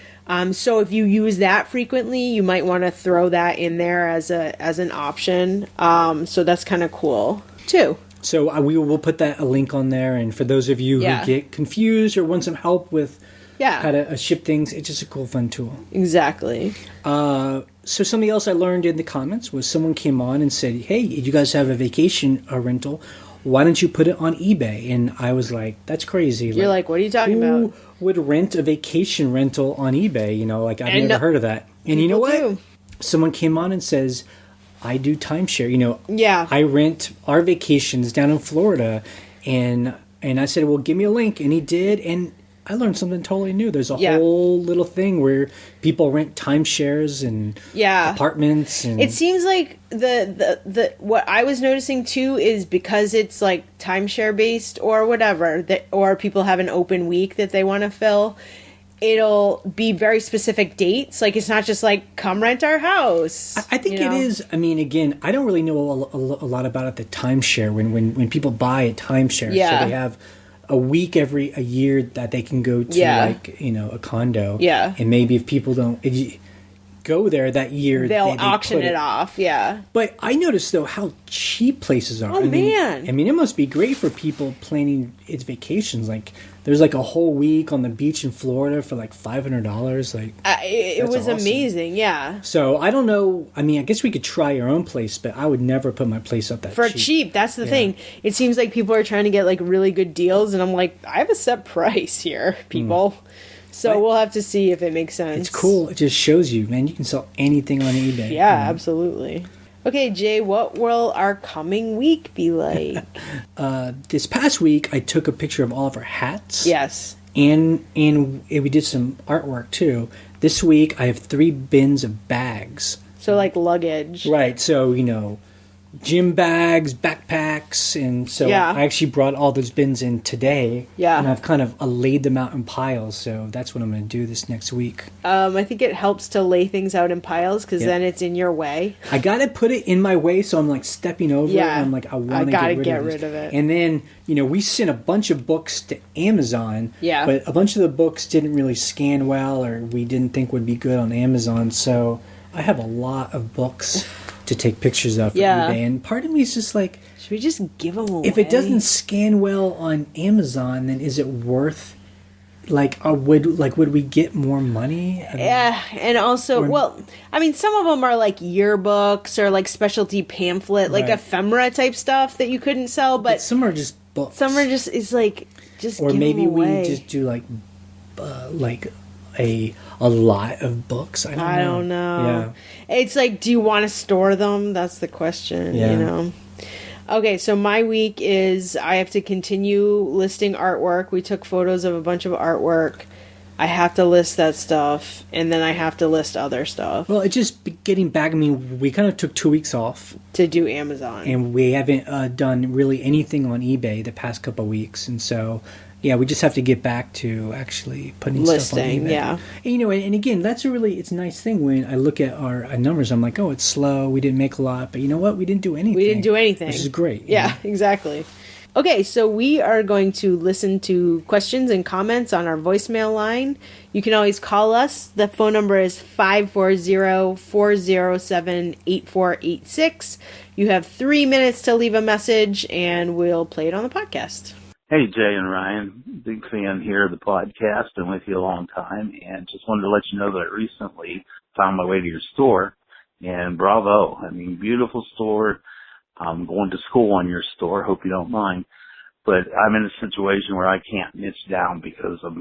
So if you use that frequently, you might want to throw that in there as an option. So that's kind of cool too. So we will put a link on there. And for those of you who get confused or want some help with how to ship things, it's just a cool, fun tool. Exactly. So something else I learned in the comments was someone came on and said, hey, you guys have a vacation rental. Why don't you put it on eBay? And I was like, that's crazy. You're like, what are you talking about? Who would rent a vacation rental on eBay? I've never heard of that. And you know what? Do. Someone came on and says, I do timeshare. I rent our vacations down in Florida. And I said, well, give me a link. And he did. And I learned something totally new. There's a whole little thing where people rent timeshares and apartments. And it seems like the what I was noticing too is because it's like timeshare based or whatever, or people have an open week that they want to fill. It'll be very specific dates. Like, it's not just like, come rent our house. I think it is. I mean, again, I don't really know a lot about the timeshare when people buy a timeshare. Yeah. So they have a week a year that they can go to a condo. Yeah. And maybe if you go there that year, they'll auction it off. Yeah. But I noticed though how cheap places are. Oh, man. I mean, it must be great for people planning its vacations. Like, there's like a whole week on the beach in Florida for like $500. Like, it was awesome. Amazing. Yeah. So I don't know. I mean, I guess we could try our own place, but I would never put my place up that for cheap. That's the thing. It seems like people are trying to get like really good deals, and I'm like, I have a set price here, people. So we'll have to see if it makes sense. It's cool. It just shows you, man, you can sell anything on eBay. Yeah, absolutely. Okay, Jay, what will our coming week be like? This past week, I took a picture of all of our hats. Yes. And we did some artwork, too. This week, I have 3 bins of bags. So, like luggage. Right. So, gym bags, backpacks, and so I actually brought all those bins in today. Yeah. And I've kind of laid them out in piles, so that's what I'm going to do this next week. I think it helps to lay things out in piles, because then it's in your way. I got to put it in my way, so I'm like stepping over it, and I'm like, I want to get rid of it. And then, we sent a bunch of books to Amazon, but a bunch of the books didn't really scan well, or we didn't think would be good on Amazon, so I have a lot of books to take pictures of for eBay, and part of me is just like, should we just give them away? If it doesn't scan well on Amazon, then is it worth would we get more money? And also, some of them are like yearbooks or like specialty pamphlet, like ephemera type stuff that you couldn't sell, but some are just books. Some are just or maybe we just do like a lot of books. I don't know. Yeah. It's like, do you want to store them? That's the question, Okay, so my week is I have to continue listing artwork. We took photos of a bunch of artwork. I have to list that stuff, and then I have to list other stuff. Well, it's just getting back. I mean, we kind of took 2 weeks off to do Amazon. And we haven't done really anything on eBay the past couple of weeks, and so... Yeah, we just have to get back to actually putting stuff on eBay. Yeah. And, and again, it's a nice thing when I look at our numbers. I'm like, oh, it's slow. We didn't make a lot. But you know what? We didn't do anything. Which is great. Yeah, exactly. Okay, so we are going to listen to questions and comments on our voicemail line. You can always call us. The phone number is 540-407-8486. You have 3 minutes to leave a message, and we'll play it on the podcast. Hey, Jay and Ryan, big fan here of the podcast. Been with you a long time, and just wanted to let you know that I recently found my way to your store, and bravo. I mean, beautiful store. I'm going to school on your store. Hope you don't mind. But I'm in a situation where I can't niche down because of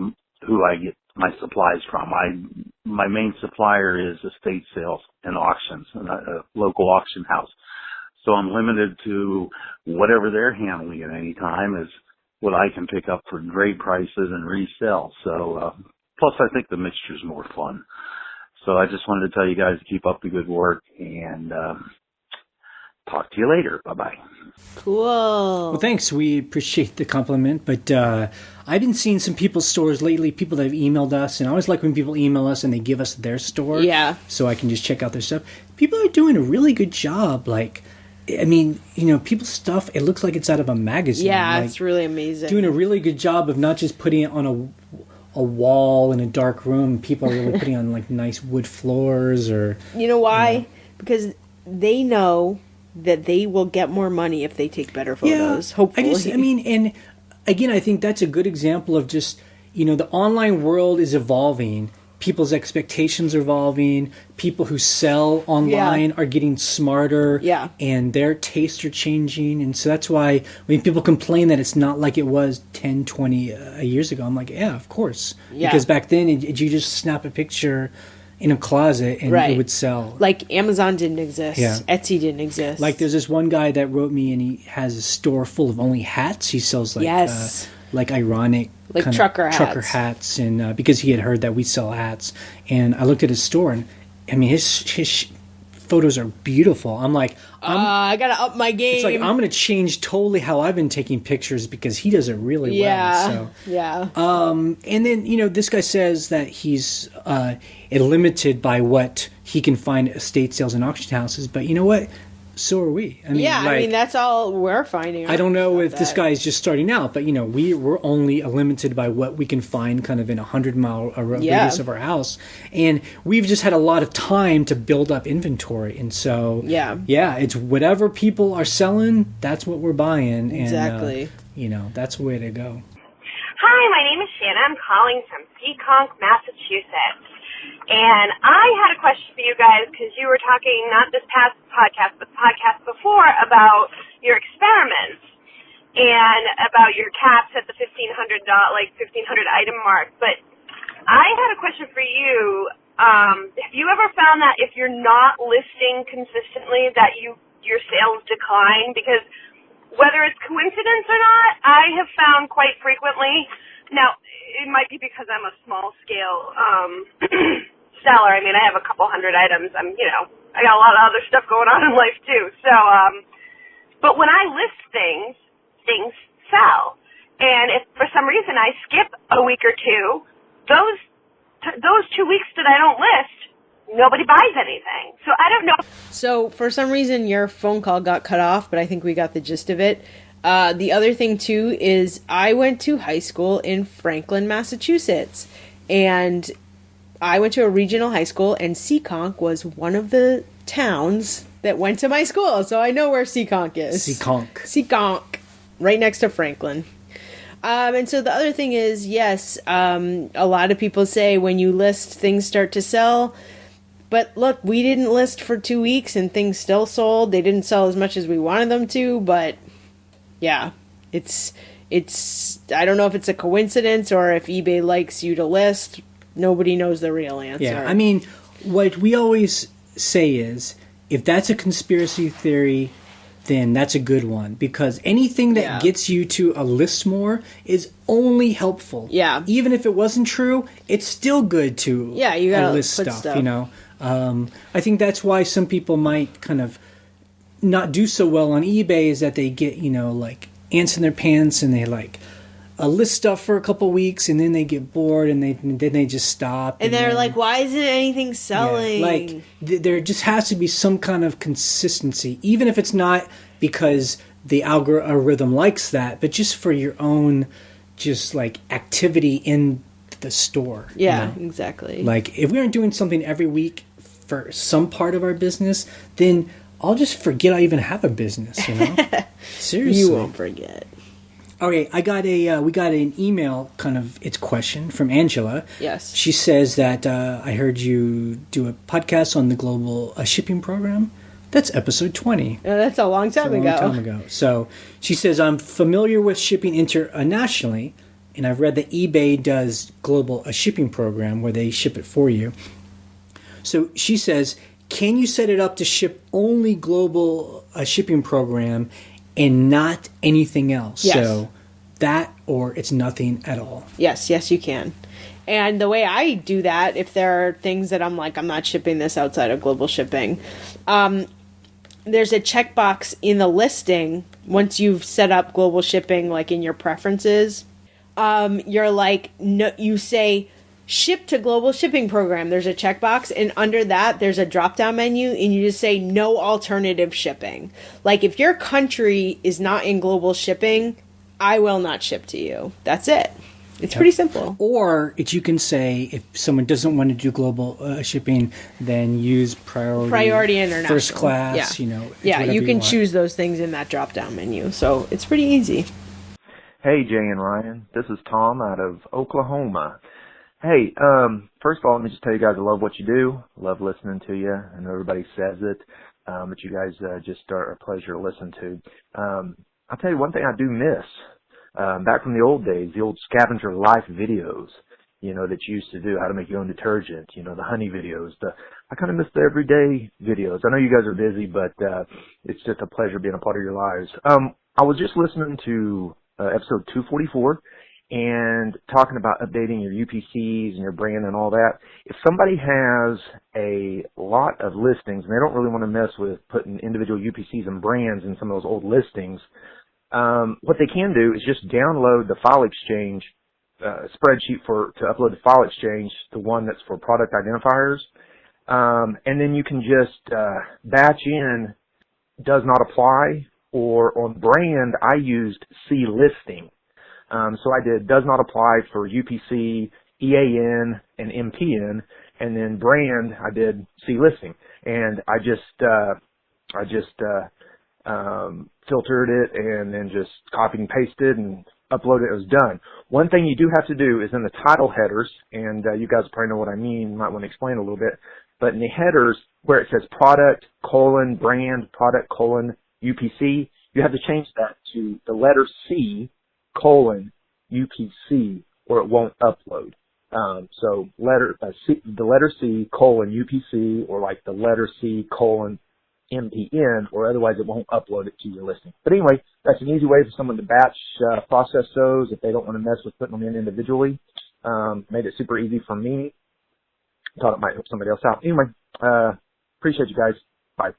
who I get my supplies from. My main supplier is estate sales and auctions, a local auction house. So I'm limited to whatever they're handling at any time is what I can pick up for great prices and resell. So, plus I think the mixture's more fun. So I just wanted to tell you guys to keep up the good work, and talk to you later. Bye-bye. Cool. Well, thanks. We appreciate the compliment. But I've been seeing some people's stores lately, people that have emailed us, and I always like when people email us and they give us their store. Yeah. So I can just check out their stuff. People are doing a really good job. Like, I mean, people's stuff, it looks like it's out of a magazine. Yeah, like, it's really amazing. Doing a really good job of not just putting it on a wall in a dark room. People are really putting on like nice wood floors or... You know why? Because they know that they will get more money if they take better photos, hopefully. And again, I think that's a good example of just, the online world is evolving. People's expectations are evolving. People who sell online are getting smarter. Yeah. And their tastes are changing. And so that's why when people complain that it's not like it was 10, 20 years ago, I'm like, yeah, of course. Yeah. Because back then, you just snap a picture in a closet and it would sell. Like Amazon didn't exist. Yeah. Etsy didn't exist. Like there's this one guy that wrote me and he has a store full of only hats. He sells like ironic like trucker hats, and because he had heard that we sell hats, and I looked at his store, and I mean his photos are beautiful. I'm like, I gotta up my game. It's like I'm gonna change totally how I've been taking pictures because he does it really well. So and then this guy says that he's limited by what he can find at estate sales and auction houses, but you know what? So are we. I mean, that's all we're finding. I don't know if this guy is just starting out, but we're only limited by what we can find kind of in 100-mile radius of our house, and we've just had a lot of time to build up inventory, and so it's whatever people are selling, that's what we're buying. Exactly. And that's the way to go. Hi, my name is Shanna. I'm calling from Seekonk, Massachusetts. And I had a question for you guys because you were talking, not this past podcast, but the podcast before, about your experiments and about your caps at the $1,500 item mark. But I had a question for you. Have you ever found that if you're not listing consistently that your sales decline? Because whether it's coincidence or not, I have found quite frequently. Now, it might be because I'm a small scale seller. I mean, I have a couple hundred items. I got a lot of other stuff going on in life too. So, but when I list things sell. And if for some reason I skip a week or two, those 2 weeks that I don't list, nobody buys anything. So I don't know. So for some reason your phone call got cut off, but I think we got the gist of it. The other thing too is I went to high school in Franklin, Massachusetts, and I went to a regional high school, and Seekonk was one of the towns that went to my school, so I know where Seekonk is. Seekonk, right next to Franklin. And so the other thing is, yes, a lot of people say when you list, things start to sell. But look, we didn't list for 2 weeks, and things still sold. They didn't sell as much as we wanted them to, but yeah, it's. I don't know if it's a coincidence or if eBay likes you to list. Nobody knows the real answer. Yeah, I mean, what we always say is, if that's a conspiracy theory, then that's a good one. Because anything that gets you to a list more is only helpful. Yeah. Even if it wasn't true, it's still good to you gotta list put stuff, I think that's why some people might kind of not do so well on eBay is that they get, like ants in their pants and they list stuff for a couple weeks and then they get bored and then they just stop. And they're like, why isn't anything selling? Yeah, there just has to be some kind of consistency, even if it's not because the algorithm likes that, but just for your own just activity in the store. Yeah, exactly. If we aren't doing something every week for some part of our business, then I'll just forget I even have a business, Seriously. You won't forget. Okay, we got an email it's question from Angela. Yes. She says that I heard you do a podcast on the global shipping program. That's episode 20. That's a long time ago. So she says, I'm familiar with shipping internationally and I've read that eBay does a shipping program where they ship it for you. So she says, can you set it up to ship only global shipping program and not anything else? Yes. So that, or it's nothing at all. Yes, you can. And the way I do that, if there are things that I'm like, I'm not shipping this outside of global shipping, there's a checkbox in the listing. Once you've set up global shipping, like in your preferences, you're like, no, you say ship to global shipping program. There's a checkbox, and under that, there's a drop down menu, and you just say no alternative shipping. Like if your country is not in global shipping, I will not ship to you. That's it. It's pretty simple. Or you can say, if someone doesn't want to do global shipping, then use priority international, first class. Yeah. You can choose those things in that drop down menu. So it's pretty easy. Hey, Jay and Ryan. This is Tom out of Oklahoma. Hey, first of all, let me just tell you guys I love what you do. Love listening to you. I know everybody says it, but you guys just are a pleasure to listen to. I'll tell you one thing I do miss. Back from the old days, the old Scavenger life videos, that you used to do, how to make your own detergent, the honey videos. I kind of miss the everyday videos. I know you guys are busy, but it's just a pleasure being a part of your lives. I was just listening to episode 244 and talking about updating your UPCs and your brand and all that. If somebody has a lot of listings and they don't really want to mess with putting individual UPCs and brands in some of those old listings, what they can do is just download the file exchange spreadsheet to upload the file exchange, the one that's for product identifiers, and then you can just batch in does not apply, or on brand I used C listing. So I did does not apply for UPC, EAN, and MPN, and then brand I did C listing, and I just filtered it and then just copied and pasted and uploaded it. It was done. One thing you do have to do is in the title headers, and you guys probably know what I mean, you might want to explain a little bit, but in the headers where it says product, brand, product, UPC, you have to change that to the letter C, UPC, or it won't upload. So the letter C, UPC, or like the letter C, MPN, or otherwise it won't upload it to your listing. But anyway, that's an easy way for someone to batch process those if they don't want to mess with putting them in individually. Made it super easy for me. Thought it might help somebody else out. Anyway, appreciate you guys. Bye.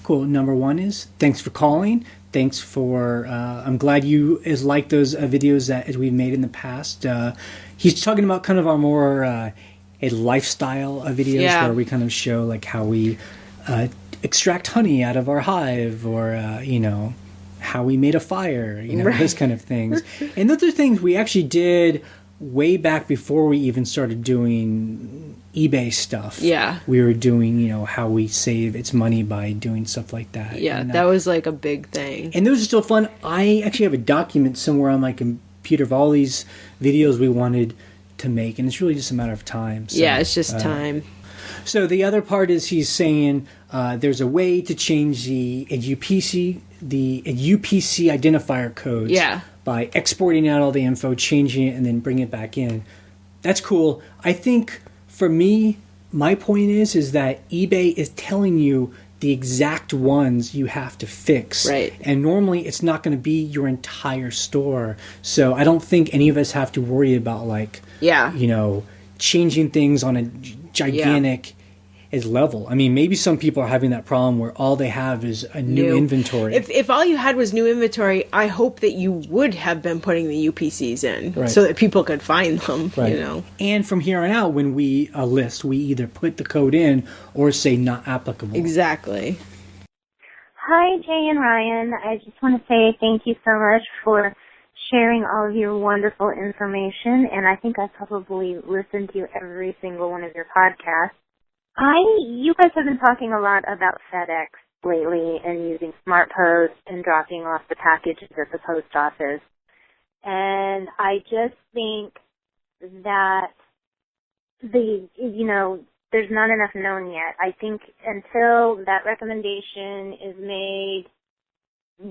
Cool. Number one is thanks for calling. Thanks for, I'm glad you like those videos that we've made in the past. He's talking about kind of our more a lifestyle videos where we kind of show like how we extract honey out of our hive, or how we made a fire, those kind of things. And those are things we actually did way back before we even started doing eBay stuff. Yeah, we were doing how we save its money by doing stuff like that. Yeah, and that was like a big thing. And those are still fun. I actually have a document somewhere on my computer of all these videos we wanted to make, and it's really just a matter of time. So, yeah, it's just time. So the other part is he's saying there's a way to change the UPC identifier codes by exporting out all the info, changing it, and then bring it back in. That's cool. I think for me, my point is that eBay is telling you the exact ones you have to fix. Right. And normally it's not going to be your entire store. So I don't think any of us have to worry about changing things on a gigantic level. I mean, maybe some people are having that problem where all they have is a new inventory. If all you had was new inventory, I hope that you would have been putting the UPCs in so that people could find them, And from here on out, when we list, we either put the code in or say not applicable. Exactly. Hi, Jay and Ryan. I just want to say thank you so much for sharing all of your wonderful information, and I think I probably listened to every single one of your podcasts. You guys have been talking a lot about FedEx lately and using SmartPost and dropping off the packages at the post office. And I just think that there's not enough known yet. I think until that recommendation is made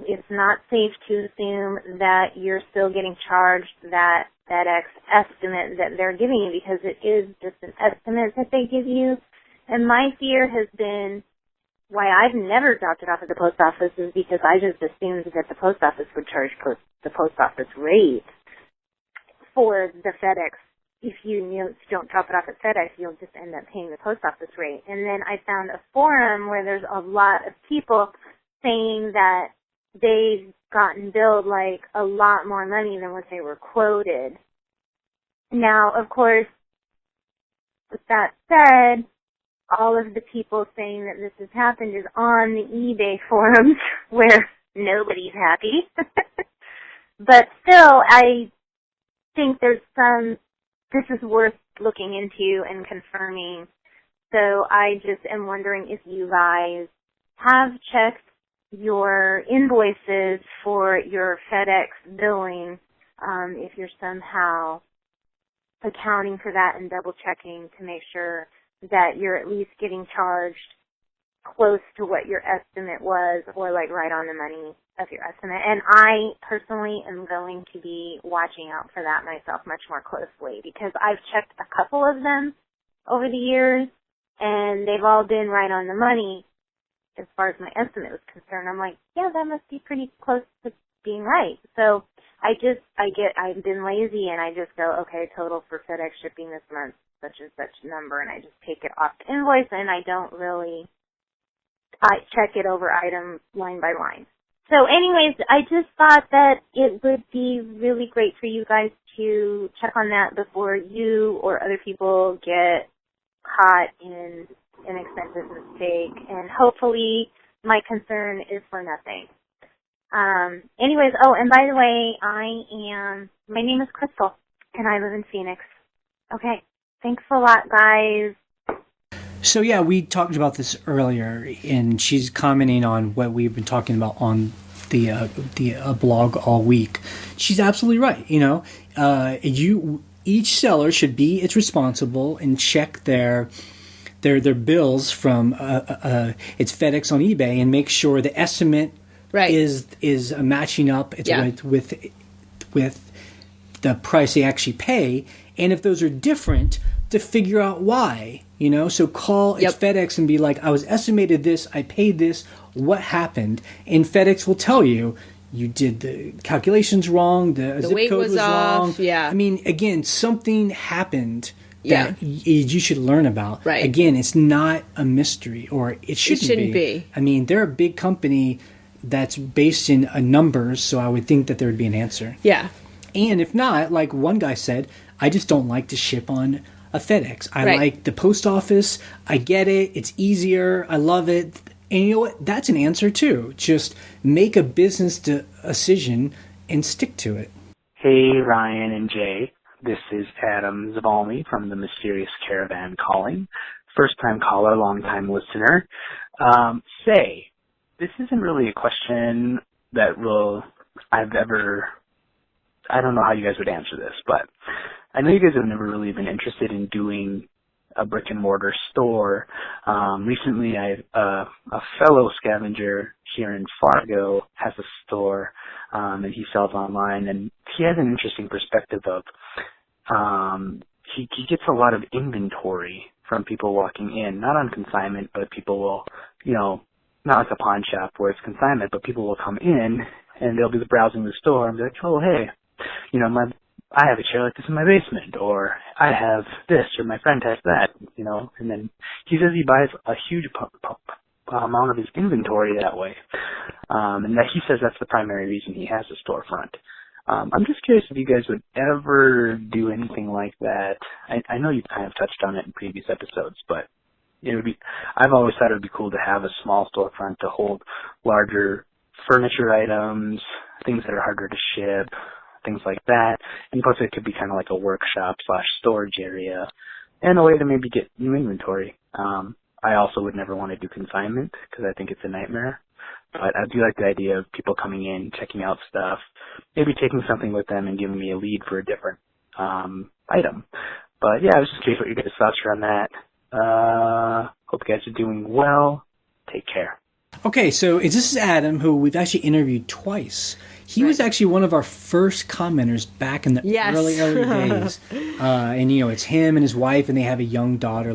it's not safe to assume that you're still getting charged that FedEx estimate that they're giving you, because it is just an estimate that they give you. And my fear has been, why I've never dropped it off at the post office is because I just assumed that the post office would charge the post office rate for the FedEx. If you don't drop it off at FedEx, you'll just end up paying the post office rate. And then I found a forum where there's a lot of people saying that they've gotten billed like a lot more money than what they were quoted. Now, of course, with that said, all of the people saying that this has happened is on the eBay forums where nobody's happy. But still, I think this is worth looking into and confirming. So I just am wondering if you guys have checked your invoices for your FedEx billing, if you're somehow accounting for that and double checking to make sure that you're at least getting charged close to what your estimate was, or like right on the money of your estimate. And I personally am going to be watching out for that myself much more closely, because I've checked a couple of them over the years and they've all been right on the money as far as my estimate was concerned. I'm like, yeah, that must be pretty close to being right. So I've been lazy and I just go, okay, total for FedEx shipping this month, such and such number, and I just take it off the invoice, and I don't really check it over item line by line. So anyways, I just thought that it would be really great for you guys to check on that before you or other people get caught in an expensive mistake, and hopefully my concern is for nothing. Anyways, and by the way, my name is Crystal, and I live in Phoenix. Okay. Thanks a lot, guys. So yeah, we talked about this earlier, and she's commenting on what we've been talking about on the blog all week. She's absolutely right. Each seller should be responsible and check their bills from it's FedEx on eBay and make sure the estimate is matching up. It's with the price they actually pay. And if those are different, to figure out why, so call it's FedEx and be like, I was estimated this, I paid this, what happened? And FedEx will tell you, you did the calculations wrong, the zip weight code was off, wrong. yeah. I mean, again, something happened that you should learn about. Right. Again, it's not a mystery, or it shouldn't be. I mean, they're a big company that's based in numbers, so I would think that there would be an answer. Yeah. And if not, like one guy said, I just don't like to ship on a FedEx. I like the post office. I get it. It's easier. I love it. And you know what? That's an answer too. Just make a business decision and stick to it. Hey, Ryan and Jay. This is Adam Zabalny from the Mysterious Caravan calling. First-time caller, long-time listener. This isn't really a question that I don't know how you guys would answer this, but I know you guys have never really been interested in doing a brick and mortar store. Recently, a fellow scavenger here in Fargo has a store, and he sells online, and he has an interesting perspective of, he gets a lot of inventory from people walking in, not on consignment, but people will, not like a pawn shop where it's consignment, but people will come in and they'll be browsing the store and be like, oh, hey, I have a chair like this in my basement, or I have this, or my friend has that, and then he says he buys a huge amount of his inventory that way, and that he says that's the primary reason he has a storefront. I'm just curious if you guys would ever do anything like that. I know you've kind of touched on it in previous episodes, but I've always thought it would be cool to have a small storefront to hold larger furniture items, things that are harder to ship, things like that. And plus it could be kind of like a workshop / storage area and a way to maybe get new inventory. I also would never want to do consignment because I think it's a nightmare. But I do like the idea of people coming in, checking out stuff, maybe taking something with them and giving me a lead for a different item. But yeah, I was just curious what your guys' thoughts are on that. Hope you guys are doing well. Take care. Okay, so this is Adam, who we've actually interviewed twice. He was actually one of our first commenters back in the early days. And, it's him and his wife, and they have a young daughter,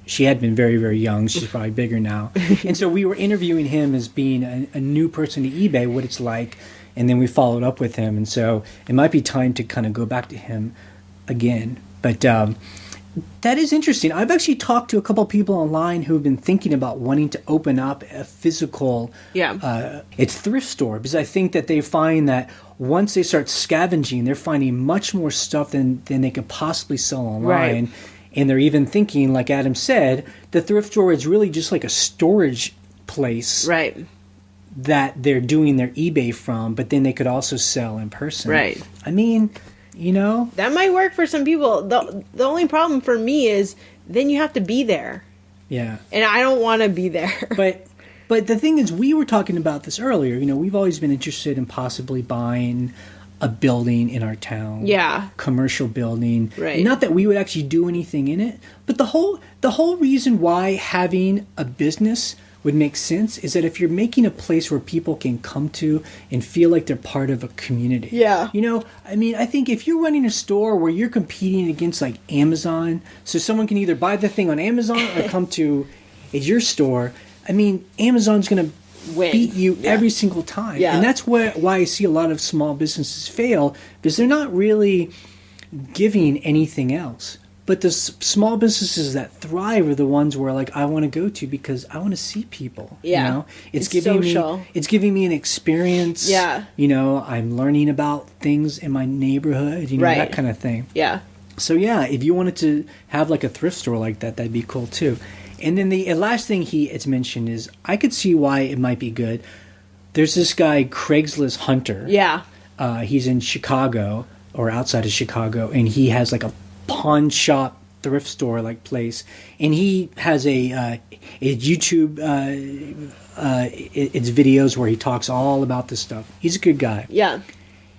she had been very, very young. She's probably bigger now. And so we were interviewing him as being a new person to eBay, what it's like, and then we followed up with him. And so it might be time to kind of go back to him again. But that is interesting. I've actually talked to a couple people online who have been thinking about wanting to open up a physical it's thrift store, because I think that they find that once they start scavenging, they're finding much more stuff than they could possibly sell online. Right. And they're even thinking, like Adam said, the thrift store is really just like a storage place that they're doing their eBay from, but then they could also sell in person. Right. I mean, that might work for some people. The only problem for me is then you have to be there. Yeah. And I don't want to be there. But the thing is, we were talking about this earlier. We've always been interested in possibly buying a building in our town. Yeah. Commercial building. Right. Not that we would actually do anything in it, but the whole reason why having a business would make sense is that if you're making a place where people can come to and feel like they're part of a community. Yeah. I think if you're running a store where you're competing against like Amazon, so someone can either buy the thing on Amazon or come to your store, Amazon's going to beat you every single time. Yeah. And that's why I see a lot of small businesses fail, because they're not really giving anything else. But the small businesses that thrive are the ones where, like, I want to go to because I want to see people. Yeah, it's giving social. It's giving me an experience. Yeah, I'm learning about things in my neighborhood. That kind of thing. Yeah. So if you wanted to have like a thrift store like that, that'd be cool too. And then the last thing it's mentioned is I could see why it might be good. There's this guy Craigslist Hunter. Yeah. He's in Chicago or outside of Chicago, and he has like a pawn shop thrift store like place, and he has a YouTube it's videos where he talks all about this stuff. He's a good guy. Yeah.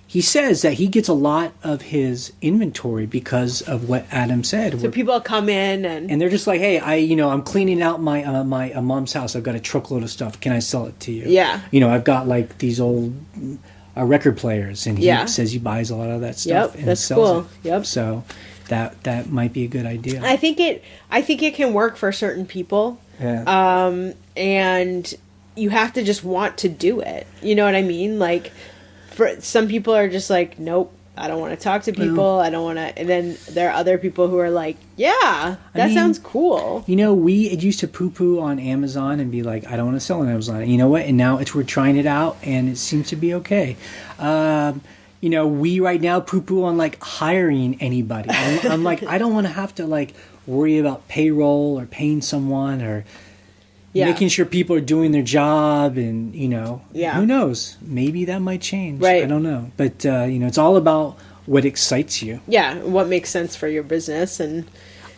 He says that he gets a lot of his inventory because of what Adam said. So people come in and they're just like, "Hey, I'm cleaning out my mom's house. I've got a truckload of stuff. Can I sell it to you?" Yeah. I've got like these old record players, and he says he buys a lot of that stuff and that's sells cool. it. Yep. So that might be a good idea. I think it can work for certain people. Yeah. And you have to just want to do it. You know what I mean? Like, for some people are just like, nope, I don't want to talk to people. I don't want to. And then there are other people who are like, yeah, that sounds cool. It used to poo-poo on Amazon and be like, I don't want to sell on Amazon. And you know what? And now we're trying it out, and it seems to be okay. We right now poo-poo on like hiring anybody. I'm like, I don't want to have to like worry about payroll or paying someone or making sure people are doing their job, and who knows? Maybe that might change. Right. I don't know, but it's all about what excites you. Yeah, what makes sense for your business, and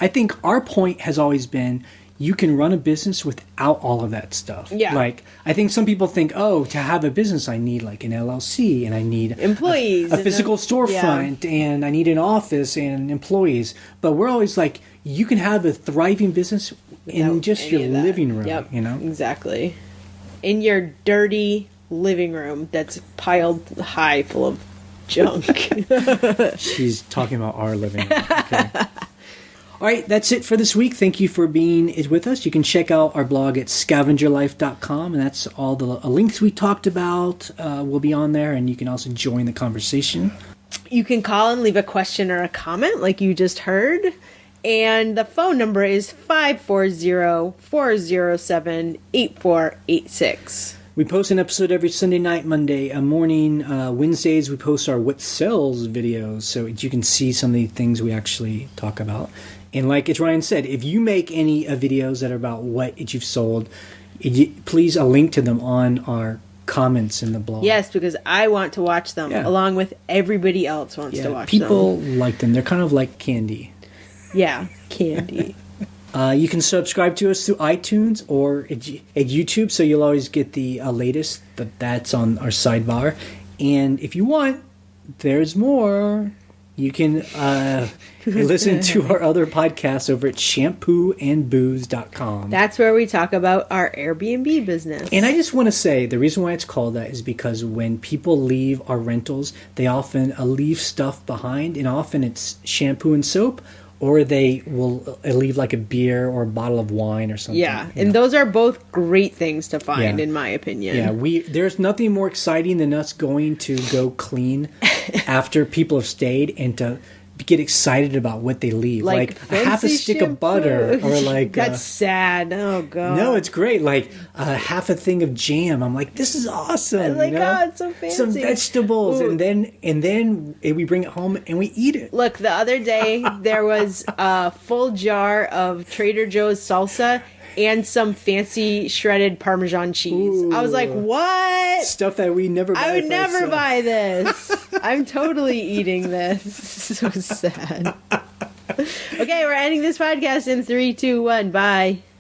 I think our point has always been, you can run a business without all of that stuff. Yeah. Like, I think some people think, to have a business, I need like an LLC, and I need employees, a physical storefront, and I need an office and employees. But we're always like, you can have a thriving business in just your living room. Yep. Exactly. In your dirty living room that's piled high full of junk. She's talking about our living room. Okay. All right, that's it for this week. Thank you for being with us. You can check out our blog at scavengerlife.com, and that's all the links we talked about will be on there, and you can also join the conversation. You can call and leave a question or a comment like you just heard, and the phone number is 540-407-8486. We post an episode every Sunday night, Monday morning. Wednesdays, we post our What Sells videos, so you can see some of the things we actually talk about. And like as Ryan said, if you make any videos that are about what you've sold, please link to them on our comments in the blog. Yes, because I want to watch them, along with everybody else wants to watch people them. People like them. They're kind of like candy. Yeah, candy. You can subscribe to us through iTunes or at YouTube, so you'll always get the latest. That's on our sidebar. And if you want, there's more. You can listen to our other podcasts over at shampooandbooze.com. That's where we talk about our Airbnb business. And I just want to say, the reason why it's called that is because when people leave our rentals, they often leave stuff behind, and often it's shampoo and soap, or they will leave like a beer or a bottle of wine or something. Yeah, and those are both great things to find, in my opinion. Yeah, there's nothing more exciting than us going to go clean after people have stayed and to get excited about what they leave. Like a half a stick of butter or like... That's sad. Oh, God. No, it's great. Like half a thing of jam. I'm like, this is awesome. Like, oh, it's so fancy. Some vegetables. Ooh. And then we bring it home and we eat it. Look, the other day there was a full jar of Trader Joe's salsa and some fancy shredded Parmesan cheese. Ooh. I was like, what? Stuff that we never buy. I would never buy this. I'm totally eating this. So sad. Okay, we're ending this podcast in 3, 2, 1. Bye.